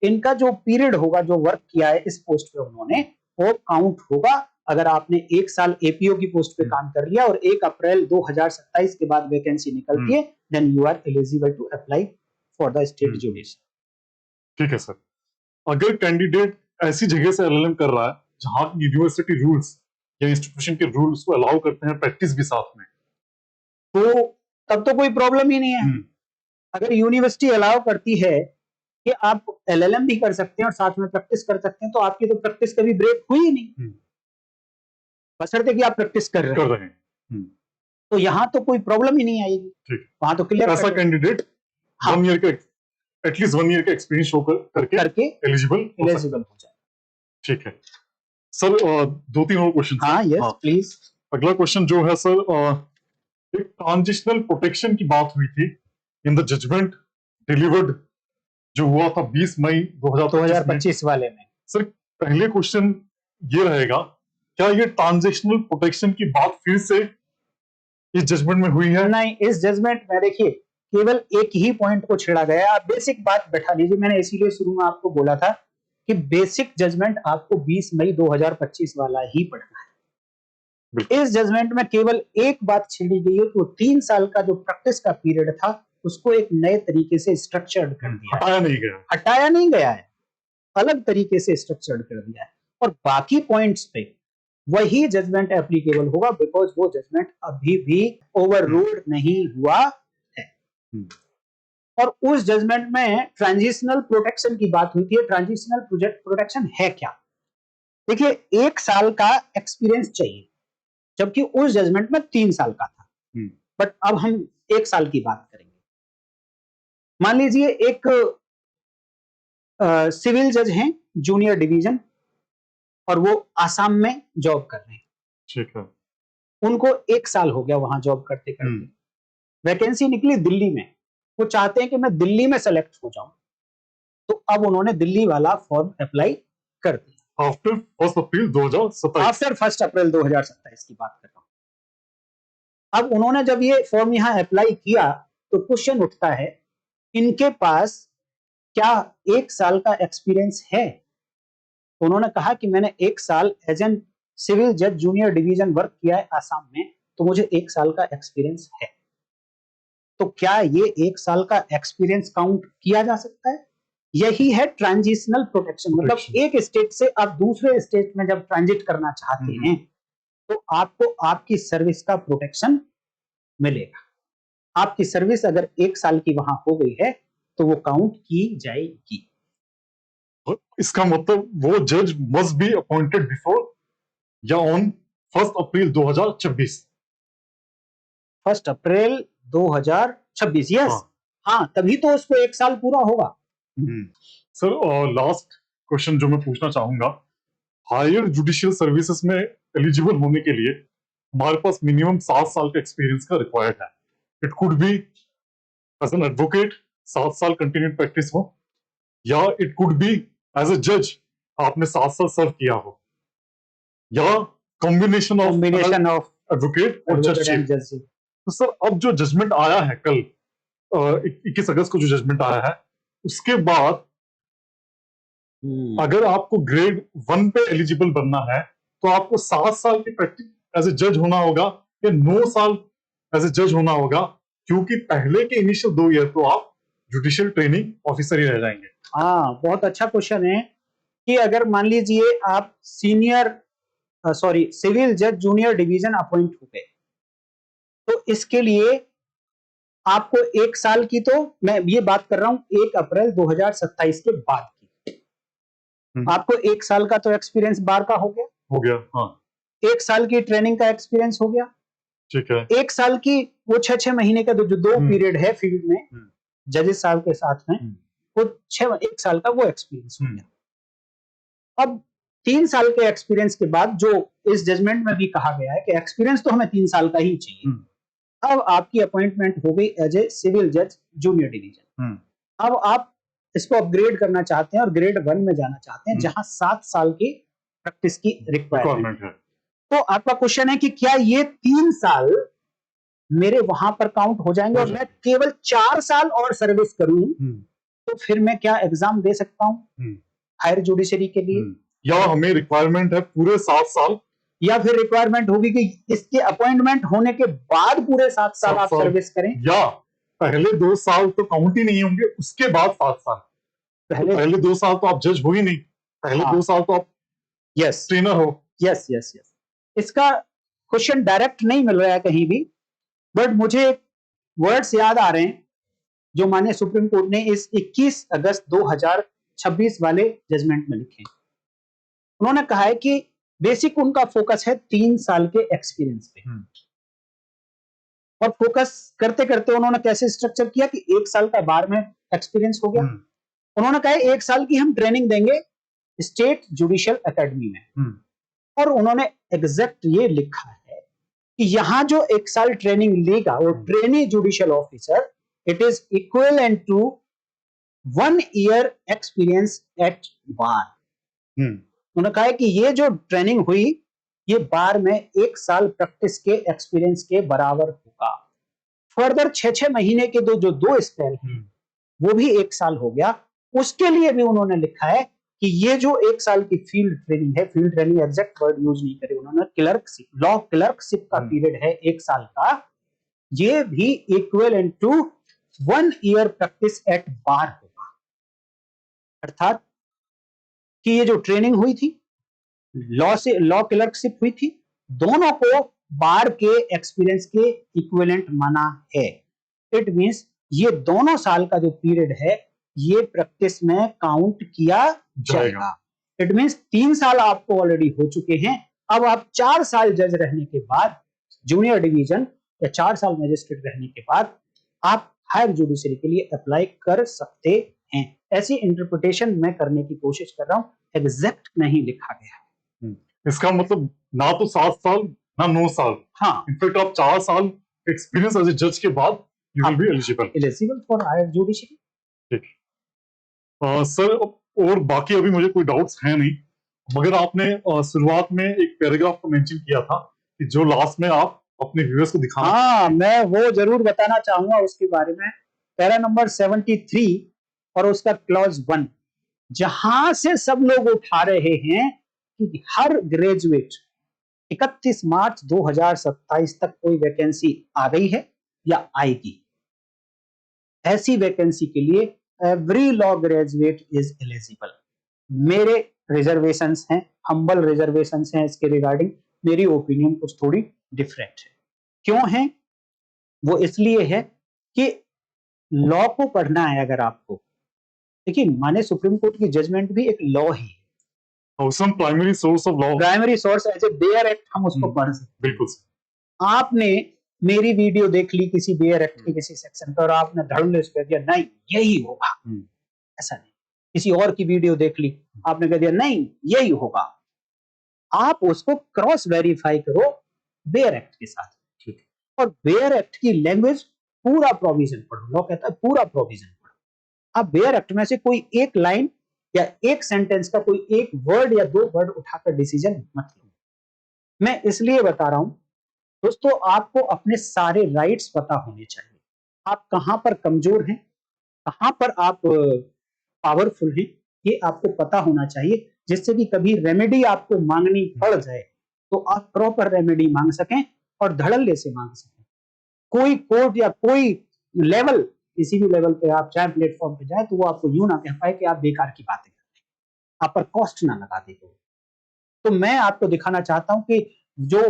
इनका जो पीरियड होगा, जो वर्क किया है इस पोस्ट पे उन्होंने, वो काउंट होगा। अगर आपने 1 साल एपीओ की पोस्ट पे काम कर लिया और 1 अप्रैल 2027 के बाद वैकेंसी निकलती है, then you are eligible to apply for the state judiciary. ठीक है सर। अगर कैंडिडेट ऐसी जगह से एलएलएम कर रहा है जहां यूनिवर्सिटी रूल्स या इंस्टीट्यूशन के रूल्स को अलाउ करते हैं, प्रैक्टिस भी साथ में, तो तब तो कोई प्रॉब्लम ही नहीं है। अगर यूनिवर्सिटी अलाउ करती है कि आप एलएलएम भी कर सकते हैं और साथ में प्रैक्टिस कर सकते हैं, तो आपकी तो प्रैक्टिस कभी ब्रेक हुई ही नहीं, बशर्ते कि आप प्रैक्टिस कर रहे हैं। तो यहां तो कोई प्रॉब्लम ही नहीं आएगी, वहां तो क्लियर। ऐसा कैंडिडेट 1 ईयर का एटलीस्ट 1 ईयर का एक्सपीरियंस शो करके एलिजिबल हो जाए। ठीक है सर। 2-3 और क्वेश्चन। हाँ, यस प्लीज। अगला क्वेश्चन जो है सर, एक ट्रांजिशनल प्रोटेक्शन की बात हुई थी इन द जजमेंट डिलीवर्ड जो हुआ था 20 मई 2025 वाले में। सर पहले क्वेश्चन ये रहेगा, क्या ये ट्रांजिशनल प्रोटेक्शन की बात फिर से इस जजमेंट में हुई है? नहीं, इस जजमेंट में देखिए केवल एक ही पॉइंट को छेड़ा गया है। आप बेसिक बात बैठा लीजिए, मैंने इसीलिए शुरू में आपको बोला था कि बेसिक जजमेंट आपको 20 मई 2025 वाला ही पढ़ना है। इस जजमेंट में केवल एक बात छेड़ी गई है कि 3 साल का जो प्रैक्टिस का पीरियड था उसको एक नए तरीके से स्ट्रक्चर्ड कर दिया, हटाया नहीं गया है, अलग तरीके से स्ट्रक्चर्ड कर दिया है। और बाकी पॉइंट्स पे वही जजमेंट एप्लीकेबल होगा, बिकॉज वो जजमेंट अभी भी ओवर रूल्ड नहीं हुआ है। और उस जजमेंट में ट्रांजिशनल प्रोटेक्शन की बात हुई थी। ट्रांजिशनल प्रोटेक्शन है क्या? देखिए, 1 साल का एक्सपीरियंस चाहिए, जबकि उस जजमेंट में 3 साल का था। बट अब हम 1 साल की बात करेंगे। मान लीजिए एक सिविल जज हैं, जूनियर डिवीजन, और वो आसाम में जॉब कर रहे हैं। ठीक है। उनको 1 साल हो गया वहां जॉब करते करते। वैकेंसी निकली दिल्ली में, वो चाहते हैं कि मैं दिल्ली में सेलेक्ट हो जाऊं, तो अब उन्होंने दिल्ली वाला फॉर्म अप्लाई कर दिया। आफ्टर 1 अप्रैल 2027। आफ्टर 1 अप्रैल 2027 की बात कर रहा हूं। अब उन्होंने जब ये फॉर्म यहां अप्लाई किया तो क्वेश्चन उठता है, इनके पास क्या 1 साल का एक्सपीरियंस है? उन्होंने कहा कि मैंने 1 साल एज एन सिविल जज जूनियर डिवीजन वर्क किया है आसाम में, तो मुझे 1 साल का एक्सपीरियंस है। तो क्या ये 1 साल का एक्सपीरियंस काउंट किया जा सकता है? यही है ट्रांजिशनल प्रोटेक्शन। मतलब एक स्टेट से आप दूसरे स्टेट में जब ट्रांजिट करना चाहते हैं तो आपको आपकी सर्विस का प्रोटेक्शन मिलेगा। आपकी सर्विस अगर 1 साल की वहां हो गई है तो वो काउंट की जाएगी। इसका मतलब वो जज मस्ट बी अपॉइंटेड बिफोर या ऑन 1 अप्रैल 2026। 1 April 2026, yes. हाँ, तभी तो उसको 1 साल पूरा होगा। सर लास्ट क्वेश्चन जो मैं पूछना चाहूंगा, हायर जुडिशियल सर्विसेज में एलिजिबल होने के लिए हमारे पास मिनिमम 7 साल का एक्सपीरियंस का रिक्वायर्ड है। It could be as an advocate 7 साल कंटिन्यूड प्रैक्टिस हो, या it could be as a जज आपने 7 साल सर्व किया हो, या कॉम्बिनेशन ऑफ ऑफ एडवोकेट और एडवोकेट जजशिप। And judgeship. तो सर अब जो जजमेंट आया है कल 21 अगस्त को जो जजमेंट आया है, उसके बाद अगर आपको ग्रेड 1 पे एलिजिबल बनना है तो आपको 7 साल की प्रैक्टिस एज ए जज होना होगा या 9 साल एज ए जज होना होगा, क्योंकि पहले के इनिशियल 2 ईयर तो आप जुडिशियल ट्रेनिंग ऑफिसर ही रह जाएंगे। हाँ, बहुत अच्छा क्वेश्चन है कि अगर मान लीजिए आप सिविल जज जूनियर डिवीजन अपॉइंट हो गए, तो इसके लिए आपको 1 साल की, तो मैं ये बात कर रहा हूं 1 अप्रैल 2027 के बाद की, आपको 1 साल का तो एक्सपीरियंस बार का हो गया, हाँ 1 साल की ट्रेनिंग का एक्सपीरियंस हो गया, ठीक है, 1 साल की वो 6-6 महीने का जो 2 पीरियड है फील्ड में जजेस साहब के साथ में, वो 1 साल का वो एक्सपीरियंस हो गया। अब 3 साल के एक्सपीरियंस के बाद जो इस जजमेंट में भी कहा गया है कि एक्सपीरियंस तो हमें 3 साल का ही चाहिए, अब आपकी अपॉइंटमेंट हो गई एज ए सिविल जज जूनियर डिवीजन। अब आप इसको अपग्रेड करना चाहते हैं और ग्रेड 1 में जाना चाहते हैं, जहां 7 साल की प्रैक्टिस की रिक्वायरमेंट है। तो आपका क्वेश्चन है कि क्या ये 3 साल मेरे वहां पर काउंट हो जाएंगे और मैं केवल 4 साल और सर्विस करूं, तो फिर मैं क्या एग्जाम दे सकता हूं हायर जुडिशरी के लिए, या हमें रिक्वायरमेंट है पूरे 7 साल, या फिर रिक्वायरमेंट होगी कि इसके अपॉइंटमेंट होने के बाद पूरे 7 साल आप सर्विस करें, या पहले 2 साल तो काउंट ही नहीं होंगे, उसके बाद 7 साल। पहले 2 साल तो आप जज हो ही नहीं, पहले 2 साल तो आप ट्रेनर हो। यस। इसका क्वेश्चन डायरेक्ट नहीं मिल रहा है कहीं भी, बट मुझे वर्ड्स याद आ रहे हैं जो माननीय सुप्रीम कोर्ट ने इस 21 अगस्त 2026 वाले जजमेंट में लिखे। उन्होंने कहा है कि बेसिक उनका फोकस है 3 साल के एक्सपीरियंस पे, और फोकस करते करते उन्होंने कैसे स्ट्रक्चर किया कि 1 साल का बार में एक्सपीरियंस हो गया, उन्होंने कहा 1 साल की हम ट्रेनिंग देंगे स्टेट जुडिशियल एकेडमी में, और उन्होंने एग्जैक्ट ये लिखा है कि यहां जो 1 साल ट्रेनिंग लेगा वो trainee judicial officer, it is equivalent to 1 year experience at bar. उन्होंने कहा है कि ये जो ट्रेनिंग हुई ये बार में 1 साल प्रैक्टिस के एक्सपीरियंस के बराबर होगा। फर्दर 6-6 महीने के जो 2 स्पेल हैं वो भी 1 साल हो गया। उसके लिए भी उन्होंने लिखा है कि ये जो 1 साल की फील्ड ट्रेनिंग है, field training exact word use नहीं करे उन्होंने, क्लर्कशिप, लॉ क्लर्कशिप का पीरियड है 1 साल का, ये भी equivalent to 1 year practice at bar होगा। अर्थात कि ये जो ट्रेनिंग हुई थी, लॉ क्लर्कशिप हुई थी, दोनों को बार के एक्सपीरियंस के इक्विवेलेंट माना है। इट मींस ये दोनों साल का जो पीरियड है ये प्रैक्टिस में काउंट किया जाएगा। इट मींस 3 साल आपको ऑलरेडी हो चुके हैं, अब आप 4 साल जज रहने के बाद जूनियर डिवीजन या 4 साल मजिस्ट्रेट रहने के बाद आप हायर जुडिशरी के लिए अप्लाई कर सकते हैं। ऐसी इंटरप्रिटेशन मैं करने की कोशिश कर रहा हूं, एग्जैक्ट नहीं लिखा गया है। इसका मतलब ना तो 7 साल ना 9 साल, हाँ, इनफैक्ट आप 4 साल एक्सपीरियंस एज ए जज के बाद you will be eligible for higher judiciary. ठीक। सर और बाकी अभी मुझे कोई डाउट्स हैं नहीं, मगर आपने शुरुआत में एक पैराग्राफ को मेंशन किया था कि जो लास्ट में आप अपने व्यूअर्स को दिखाना। हाँ, मैं वो जरूर बताना चाहूंगा उसके बारे में। पैरा नंबर 73 और उसका क्लॉज 1, जहां से सब लोग उठा रहे हैं कि हर ग्रेजुएट 31 मार्च 2027 तक कोई वैकेंसी आ गई है या आएगी, ऐसी वैकेंसी के लिए every law graduate is eligible. मेरे रिजर्वेशंस हैं, हम्बल रिजर्वेशंस हैं इसके रिगार्डिंग, मेरी ओपिनियन कुछ थोड़ी डिफरेंट है। क्यों है? वो इसलिए है कि लॉ को पढ़ना है अगर आपको, देखिए माने सुप्रीम कोर्ट की जजमेंट भी एक लॉ ही है, primary source of law, primary source as a bare act हम उसको पढ़ सकते। बिल्कुल। आपने मेरी वीडियो देख ली किसी बेयर एक्ट के किसी सेक्शन पर और आपने धड़ कह दिया नहीं यही होगा, ऐसा नहीं। किसी और की वीडियो देख ली, आपने कह दिया नहीं यही होगा, आप उसको क्रॉस वेरीफाई करो बेयर एक्ट के साथ। और बेयर एक्ट की लैंग्वेज पूरा प्रोविजन पढ़ो, लॉ कहता है पूरा प्रोविजन पढ़ो। आप बेयर एक्ट में से कोई एक लाइन या एक सेंटेंस का कोई एक वर्ड या दो वर्ड उठाकर डिसीजन मत लो। मैं इसलिए बता रहा हूं दोस्तों, आपको अपने सारे राइट्स पता होने चाहिए। आप कहां पर कमजोर हैं, कहां पर आप पावरफुल हैं, ये आपको पता होना चाहिए, जिससे कि कभी रेमेडी आपको मांगनी पड़ जाए तो आप प्रॉपर रेमेडी मांग सकें और धड़ल्ले से मांग सकें। कोई कोर्ट या कोई लेवल, किसी भी लेवल पे आप चाहे प्लेटफॉर्म पे जाए तो वो आपको यूं ना कह पाए कि आप बेकार की बातें करते हैं, आप पर कॉस्ट ना लगा दे। तो मैं आपको दिखाना चाहता हूं कि जो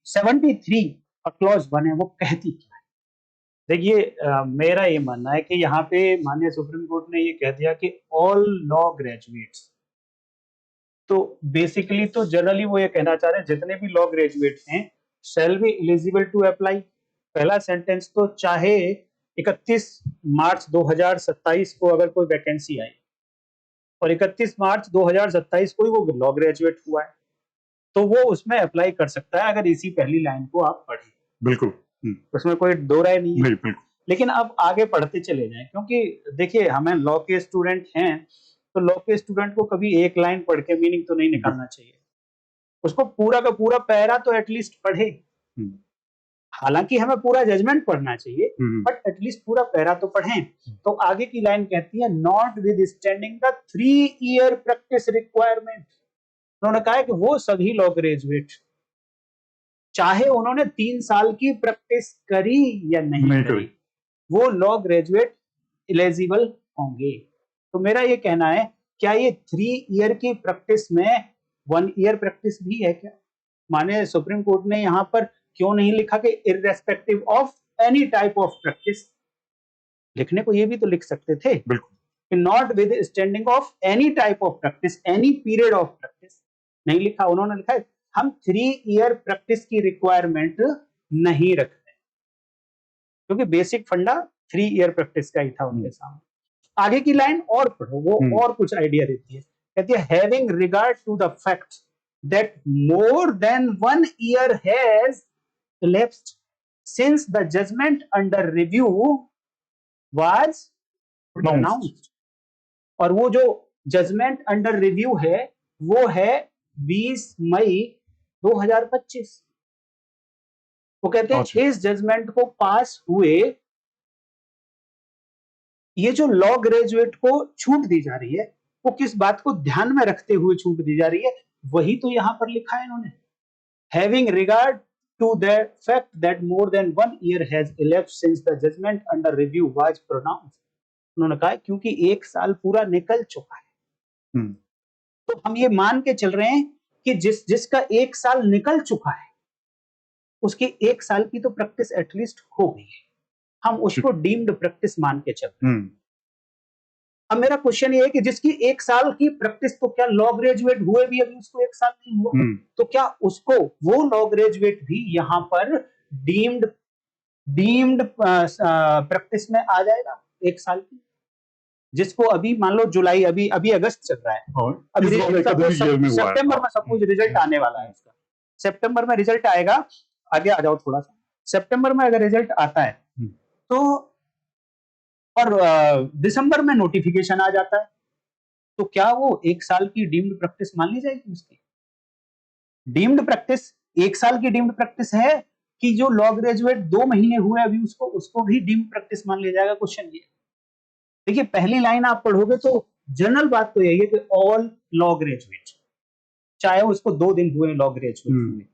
73 क्लॉज 1 है वो कहती क्या है। देखिए मेरा ये मानना है कि यहाँ पे माननीय सुप्रीम कोर्ट ने ये कह दिया कि ऑल लॉ ग्रेजुएट्स, तो बेसिकली तो जनरली वो ये कहना चाह रहे हैं जितने भी लॉ ग्रेजुएट्स हैं shall be eligible to apply. पहला सेंटेंस तो चाहे 31 मार्च 2027 को अगर कोई वैकेंसी आई और 31 मार्च 2027 को ही वो लॉ ग्रेजुएट हुआ है तो वो उसमें अप्लाई कर सकता है, अगर इसी पहली लाइन को आप पढ़ें। बिल्कुल उसमें कोई दो राय नहीं है। नहीं, बिल्कुल। लेकिन अब आगे पढ़ते चले जाएं, क्योंकि देखिए हमें लॉ के स्टूडेंट हैं तो लॉ के स्टूडेंट को कभी एक लाइन पढ़ के मीनिंग तो नहीं निकालना चाहिए, उसको पूरा का पूरा पैरा तो एटलीस्ट पढ़े। हालांकि हमें पूरा जजमेंट पढ़ना चाहिए बट एटलीस्ट पूरा पैरा तो पढ़ें। तो आगे की लाइन कहती है not with standing the 3 year practice requirement. उन्होंने कहा है कि वो सभी लॉ ग्रेजुएट चाहे उन्होंने 3 साल की प्रैक्टिस करी या नहीं करी, वो लॉ ग्रेजुएट एलिजिबल होंगे। तो मेरा ये कहना है, क्या ये 3 ईयर की प्रैक्टिस में 1 ईयर प्रैक्टिस भी है क्या? माने सुप्रीम कोर्ट ने यहां पर क्यों नहीं लिखा कि irrespective of any type of practice? लिखने को ये भी तो लिख सकते थे, बिल्कुल, not with standing of any type of practice, any period of practice नहीं लिखा। उन्होंने लिखा है हम 3 ईयर प्रैक्टिस की रिक्वायरमेंट नहीं रखते, क्योंकि बेसिक फंडा 3 ईयर प्रैक्टिस का ही था उनके सामने। आगे की लाइन और पढ़ो, वो और कुछ आइडिया देती है। कहती है having regard to the fact that more than 1 year has elapsed since the judgment under review was pronounced। और वो जो जजमेंट अंडर रिव्यू है वो है 20 मई 2025। वो कहते हैं इस जजमेंट को पास हुए, ये जो लॉ ग्रेजुएट को छूट दी जा रही है वो किस बात को ध्यान में रखते हुए छूट दी जा रही है, वही तो यहां पर लिखा है इन्होंने। Having regard to the fact that more than 1 year has elapsed since the judgment under review was pronounced। उन्होंने कहा क्योंकि 1 साल पूरा निकल चुका है। तो हम ये मान के चल रहे हैं कि जिसका 1 साल निकल चुका है उसकी 1 साल की तो प्रैक्टिस एटलीस्ट हो गई है, हम उसको डीम्ड प्रैक्टिस मान के चल रहे हैं। अब मेरा क्वेश्चन ये है कि जिसकी 1 साल की प्रैक्टिस, तो क्या लॉ ग्रेजुएट हुए भी अभी उसको 1 साल नहीं हुआ, तो क्या उसको वो लॉ ग्रेजुएट भी यहां पर डीम्ड प्रैक्टिस में आ जाएगा 1 साल की? जिसको अभी मान लो जुलाई, अभी अगस्त चल रहा है, अभी सितंबर में सपोज रिजल्ट आने वाला है इसका, सितंबर में रिजल्ट आएगा, आगे आ जाओ थोड़ा सा, सितंबर में अगर रिजल्ट आता है तो और दिसंबर में नोटिफिकेशन आ जाता है, तो क्या वो 1 साल की डीम्ड प्रैक्टिस मान ली जाएगी उसकी? डीम्ड प्रैक्टिस 1 साल की डीम्ड प्रैक्टिस है कि जो लॉ ग्रेजुएट 2 महीने हुए अभी उसको भी डीम्ड प्रैक्टिस मान लिया जाएगा? क्वेश्चन ये। देखिए पहली लाइन आप पढ़ोगे तो जनरल बात तो यही है कि ऑल लॉ ग्रेजुएट, चाहे उसको 2 दिन हुए लॉ ग्रेजुएट हुए,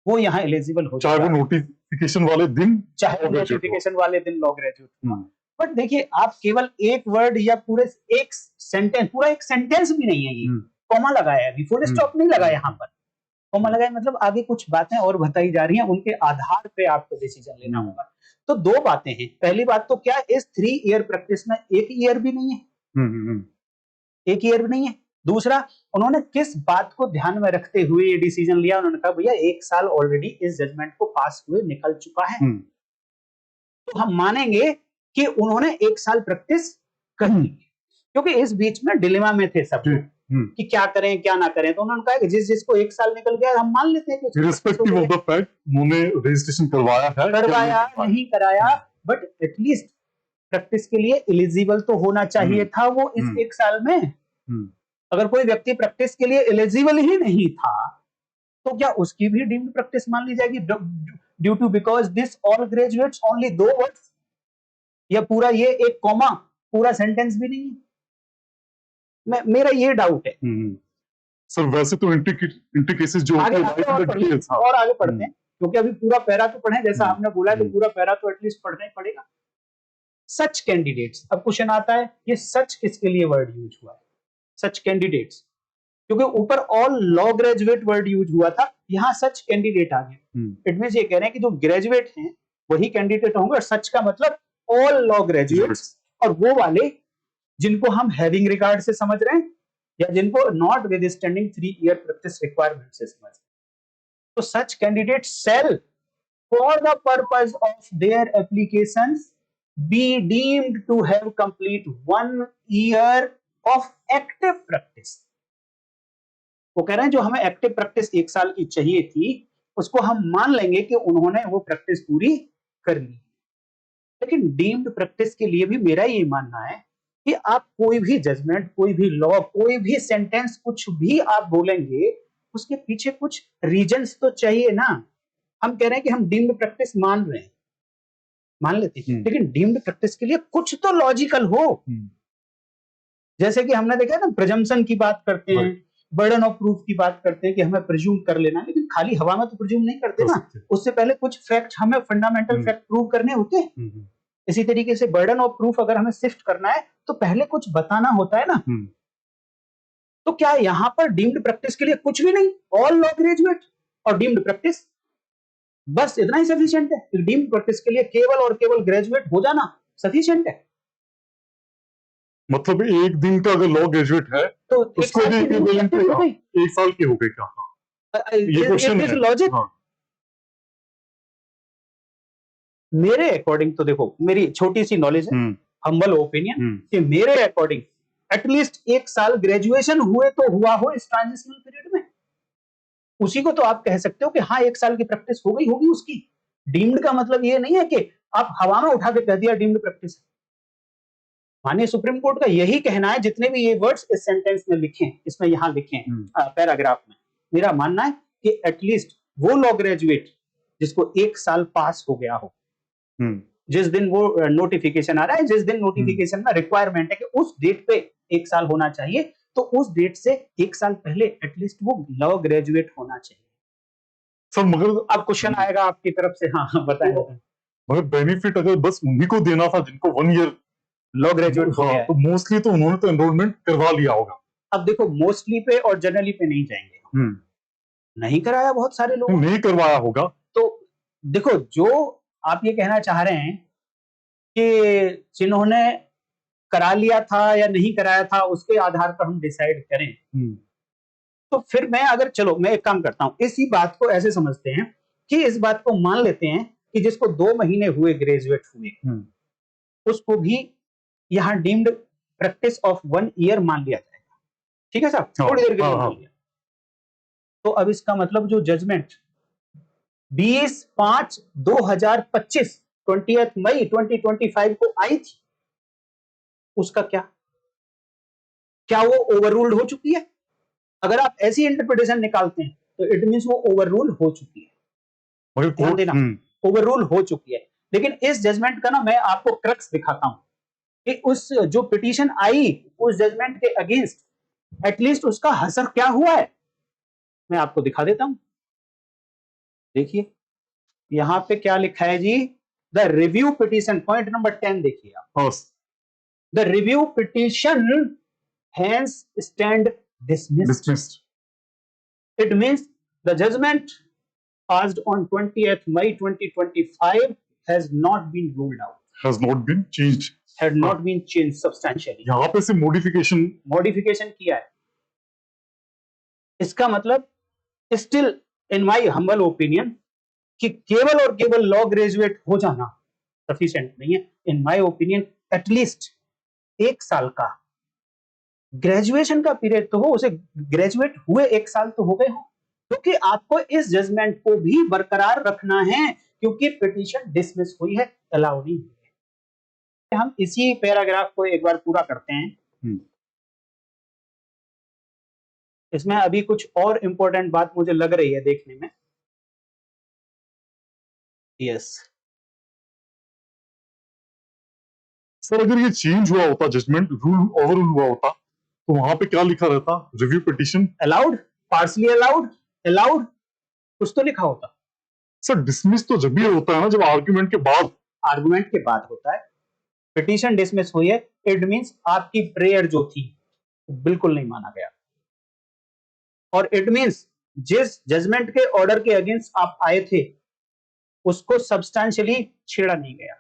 वो यहाँ एलिजिबल हो, चाहे वो नोटिफिकेशन वाले दिन, चाहे नोटिफिकेशन वाले दिन लॉ ग्रेजुएट हुआ। बट देखिए आप केवल एक वर्ड या पूरे एक सेंटेंस, पूरा एक सेंटेंस भी नहीं है ये, कॉमा लगाया है, अभी फुल स्टॉप नहीं लगा यहाँ पर, कॉमा लगाया मतलब आगे कुछ बातें और बताई जा रही हैं, उनके आधार पे आपको डिसीजन लेना होगा। तो 2 बातें हैं। पहली बात तो क्या इस 3 ईयर प्रैक्टिस में 1 ईयर भी नहीं है, 1 ईयर भी नहीं है। दूसरा, उन्होंने किस बात को ध्यान में रखते हुए ये डिसीजन लिया? उन्होंने कहा भैया 1 साल ऑलरेडी इस जजमेंट को पास हुए निकल चुका है, तो हम मानेंगे कि उन्होंने 1 साल प्रैक्टिस करनी, क्योंकि इस बीच में डिलेमा में थे सब कि क्या करें क्या ना करें। तो उन्होंने कहा कि जिसको 1 साल निकल गया हम मान लेते हैं कि रिस्पेक्टिव ऑफ द फैक्ट उन्होंने रजिस्ट्रेशन करवाया है, करवाया नहीं कराया, बट एटलीस्ट प्रैक्टिस के लिए एलिजिबल तो होना चाहिए था वो इस एक साल में। अगर कोई व्यक्ति प्रैक्टिस के लिए एलिजिबल ही नहीं था तो क्या उसकी भी डीम्ड प्रैक्टिस मान ली जाएगी due to because this all graduates only 2 words, या पूरा ये एक कॉमा पूरा सेंटेंस भी नहीं है। मेरा ये डाउट है। सर वैसे तो इंट्री केसेस जो आगे और आगे पढ़ते हैं क्योंकि अभी पूरा पैरा तो पढ़े, जैसा आपने बोला है तो पूरा पैरा तो एटलीस्ट पढ़ना ही पड़ेगा। सच कैंडिडेट्स, अब क्वेश्चन आता है ये सच किसके लिए वर्ड यूज हुआ है, सच कैंडिडेट्स, क्योंकि ऊपर all law graduate word use हुआ था, यहाँ सच कैंडिडेट आ गया। इट मींस ये कह रहे हैं कि जो ग्रेजुएट हैं वही कैंडिडेट होंगे, और सच का मतलब ऑल लॉ ग्रेजुएट्स, और वो वाले जिनको हम हैविंग रिगार्ड से समझ रहे हैं या जिनको notwithstanding 3 year practice requirement से समझ रहे हैं। तो such candidate shall for the purpose of their applications be deemed to have complete 1 year of active practice। वो कह रहे हैं जो हमें एक्टिव प्रैक्टिस 1 साल की चाहिए थी उसको हम मान लेंगे कि उन्होंने वो प्रैक्टिस पूरी कर ली। लेकिन डीम्ड प्रैक्टिस के लिए भी मेरा ये मानना है कि आप कोई भी जजमेंट, कोई भी लॉ, कोई भी सेंटेंस, कुछ भी आप बोलेंगे उसके पीछे कुछ रीजंस तो चाहिए ना। हम कह रहे हैं कि हम डीम्ड प्रैक्टिस मान रहे हैं, मान लेते हैं, लेकिन डीम्ड प्रैक्टिस के लिए कुछ तो लॉजिकल हो। जैसे कि हमने देखा ना, प्रिजम्पशन की बात करते हैं, बर्डन ऑफ प्रूफ की बात करते हैं कि हमें प्रिज्यूम कर लेना, लेकिन खाली हवा में तो प्रिज्यूम नहीं करते ना, उससे पहले कुछ फैक्ट, हमें फंडामेंटल फैक्ट प्रूव करने होते हैं। इसी तरीके से बर्डन ऑफ प्रूफ अगर हमें शिफ्ट करना है तो पहले कुछ बताना होता है ना। तो क्या यहाँ पर डीम्ड प्रैक्टिस के लिए कुछ भी नहीं, ऑल लॉ ग्रेजुएट और डीम्ड प्रैक्टिस, बस इतना ही सफिशिएंट है। डीम्ड प्रैक्टिस के लिए केवल और केवल ग्रेजुएट हो जाना सफिशिएंट है। मतलब एक दिन का अगर लॉ ग्रेजुएट है तो उसको भी इक्विवेलेंट 1 साल की हो गई क्या? ये क्वेश्चन है। लॉजिक मेरे अकॉर्डिंग तो देखो, मेरी छोटी सी नॉलेज है, हम्बल ओपिनियन, कि मेरे अकॉर्डिंग एटलीस्ट 1 साल ग्रेजुएशन हुए तो हुआ हो इस ट्रांजिशनल पीरियड में, उसी को तो आप कह सकते हो कि हाँ 1 साल की प्रैक्टिस हो गई होगी उसकी। डीम्ड का मतलब ये नहीं है कि आप हवा में उठा के कह दिया डीम्ड प्रैक्टिस। माननीय सुप्रीम कोर्ट का यही कहना है, जितने भी ये वर्ड्स इस सेंटेंस में लिखे, इसमें यहां लिखे पैराग्राफ में, मेरा मानना है कि एटलीस्ट वो लॉ ग्रेजुएट जिसको 1 साल पास हो गया हो, जिस दिन वो नोटिफिकेशन आ रहा है, जिस दिन नोटिफिकेशन में रिक्वायरमेंट है कि उस डेट पे 1 साल होना चाहिए, तो उस डेट से 1 साल पहले एटलीस्ट वो लॉ ग्रेजुएट होना चाहिए। सर मगर अब क्वेश्चन आएगा आपकी तरफ से, हाँ बताएं। मगर बेनिफिट अगर बस उन्हीं को देना था जिनको 1 ईयर लॉ ग्रेजुएट हो गया है, तो मोस्टली तो उन्होंने तो एनरोलमेंट करवा लिया होगा। अब देखो मोस्टली पे और जनरली पे नहीं जाएंगे, नहीं कराया, बहुत सारे लोग नहीं करवाया होगा। तो देखो, जो आप ये कहना चाह रहे हैं कि जिन्होंने करा लिया था या नहीं कराया था उसके आधार पर हम डिसाइड करें, तो फिर मैं अगर, चलो मैं एक काम करता हूं, इसी बात को ऐसे समझते हैं कि इस बात को मान लेते हैं कि जिसको 2 महीने हुए ग्रेजुएट हुए, उसको भी यहां डीम्ड प्रैक्टिस ऑफ 1 ईयर मान लिया जाएगा। ठीक है साहब, थोड़ी देर के लिए मान लिया। तो अब इसका मतलब जो जजमेंट 20/5/2025 20 मई 2025 को आई थी, उसका क्या वो ओवररूल्ड हो चुकी है? अगर आप ऐसी इंटरप्रिटेशन निकालते हैं तो इट मींस वो ओवररूल हो चुकी है। ध्यान देना, ओवररूल हो चुकी है। लेकिन इस जजमेंट का ना मैं आपको क्रक्स दिखाता हूं कि उस जो पिटीशन आई उस जजमेंट के अगेंस्ट एटलीस्ट उसका असर क्या हुआ है, मैं आपको दिखा देता हूं। देखिए यहां पे क्या लिखा है जी, the review petition, point number 10 देखिए आप, the review petition hence stand dismissed. It means the judgment passed on 20th May 2025 has not been ruled out. Has not been changed. Had not been changed substantially. यहाँ पे से modification किया है। इसका मतलब still in my humble opinion कि केवल और केवल लॉ ग्रेजुएट हो जाना सफिशिएंट नहीं है। In my opinion at least 1 साल का ग्रेजुएशन का पीरियड तो हो, उसे ग्रेजुएट हुए 1 साल तो हो गए हो, क्योंकि आपको इस जजमेंट को भी बरकरार रखना है, क्योंकि पिटीशन डिसमिस हुई है, अलाउ नहीं हुई है। हम इसी पैराग्राफ को एक बार पूरा करते हैं। इसमें अभी कुछ और इंपॉर्टेंट बात मुझे लग रही है देखने में। यस सर, अगर ये चेंज हुआ होता, जजमेंट रूल ओवररूल हुआ होता, तो वहां पे क्या लिखा रहता? Review petition allowed, partially allowed, allowed, कुछ तो लिखा होता। सर, डिसमिस तो जब भी होता है ना, जब आर्गुमेंट के बाद। आर्गुमेंट के बाद होता है। पिटीशन डिसमिस हुई है, इट मींस आपकी प्रेयर जो थी बिल्कुल नहीं माना गया, और इट मींस जिस जजमेंट के ऑर्डर के अगेंस्ट आप आए थे उसको सब्सटेंशियली छेड़ा नहीं गया।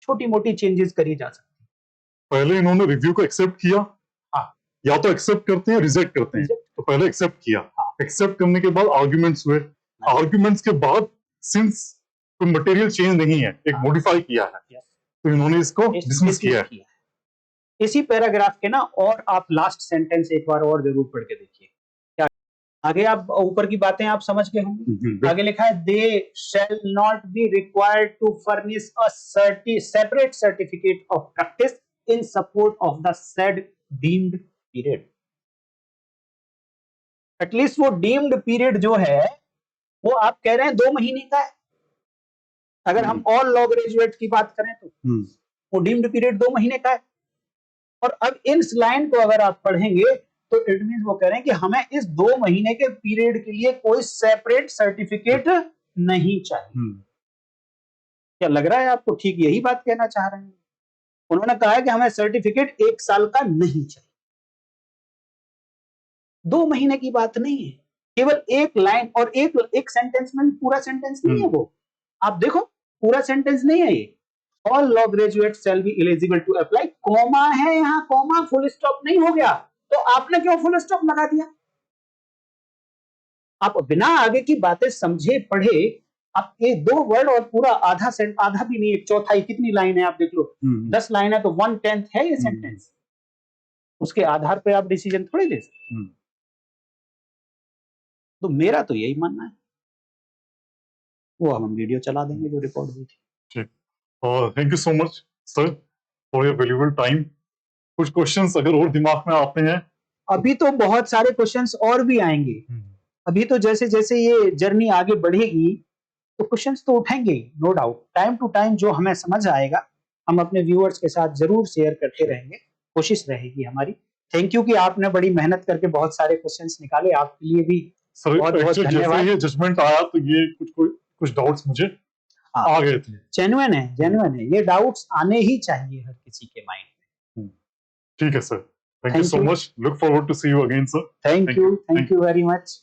छोटी मोटी चेंजेस करी जा सकती। पहले इन्होंने रिव्यू को एक्सेप्ट किया। हाँ, या तो एक्सेप्ट करते हैं, रिजेक्ट करते हैं। तो पहले एक्सेप्ट किया। एक्सेप्ट करने के बाद आर्ग्यूमेंट्स हुए। आर्ग्यूमेंट्स के बाद सिंस कोई मटेरियल चेंज नहीं है, एक मॉडिफाई किया है, तो इन्होंने इसको डिसमिस किया है। इसी पैराग्राफ के ना, और आप लास्ट सेंटेंस एक बार और जरूर पढ़ के देखिए। क्या आगे आप ऊपर की बातें आप समझ गए होंगे। आगे लिखा है, they shall not be required to furnish a separate certificate of practice in support of the said deemed period. At least वो डीम्ड पीरियड जो है वो आप कह रहे हैं 2 महीने का है। अगर हम ऑल लॉ ग्रेजुएट की बात करें तो वो डीम्ड पीरियड 2 महीने का है। और अब इस लाइन को अगर आप पढ़ेंगे तो इट मींस वो कह रहे हैं कि हमें इस 2 महीने के पीरियड के लिए कोई सेपरेट सर्टिफिकेट नहीं चाहिए। क्या लग रहा है आपको ठीक यही बात कहना चाह रहे हैं? उन्होंने कहा है कि हमें सर्टिफिकेट 1 साल का नहीं चाहिए। 2 महीने की बात नहीं है, केवल एक लाइन और एक सेंटेंस में, पूरा सेंटेंस नहीं है वो। आप देखो पूरा सेंटेंस नहीं है ये। All law graduate shall be eligible to apply, comma है यहां, कॉमा, फुल स्टॉप नहीं हो गया। तो आपने क्यों फुल स्टॉप लगा दिया? आप बिना आगे की बातें समझे पढ़े आप ये 2 वर्ड और पूरा आधा भी नहीं, एक चौथाई, कितनी लाइन है आप देख लो, 10 लाइन है तो 1/10 है ये सेंटेंस। उसके आधार पे आप डिसीजन थोड़ी ले सकते। तो मेरा तो यही मानना है। वो हम वीडियो चला देंगे जो रिकॉर्ड हुई थी। ठीक, thank you so much sir for your valuable time. कुछ क्वेश्चंस अगर और दिमाग में आते हैं? अभी तो बहुत सारे क्वेश्चंस और भी आएंगे। अभी तो जैसे जैसे ये जर्नी आगे बढ़ेगी तो क्वेश्चंस तो उठेंगे, no doubt. Time to time जो हमें समझ आएगा हम अपने व्यूअर्स के साथ जरूर शेयर करते रहेंगे, कोशिश रहेगी हमारी। थैंक यू कि आपने बड़ी मेहनत करके बहुत सारे क्वेश्चंस निकाले, आपके लिए भी बहुत बहुत धन्यवाद। जैसे ये जजमेंट आया तो ये कुछ डाउट्स मुझे आ गए थे। जेन्युइन है, ये डाउट्स आने ही चाहिए हर किसी के माइंड में। ठीक है sir, thank you so much, look forward to see you again sir. Thank you very much.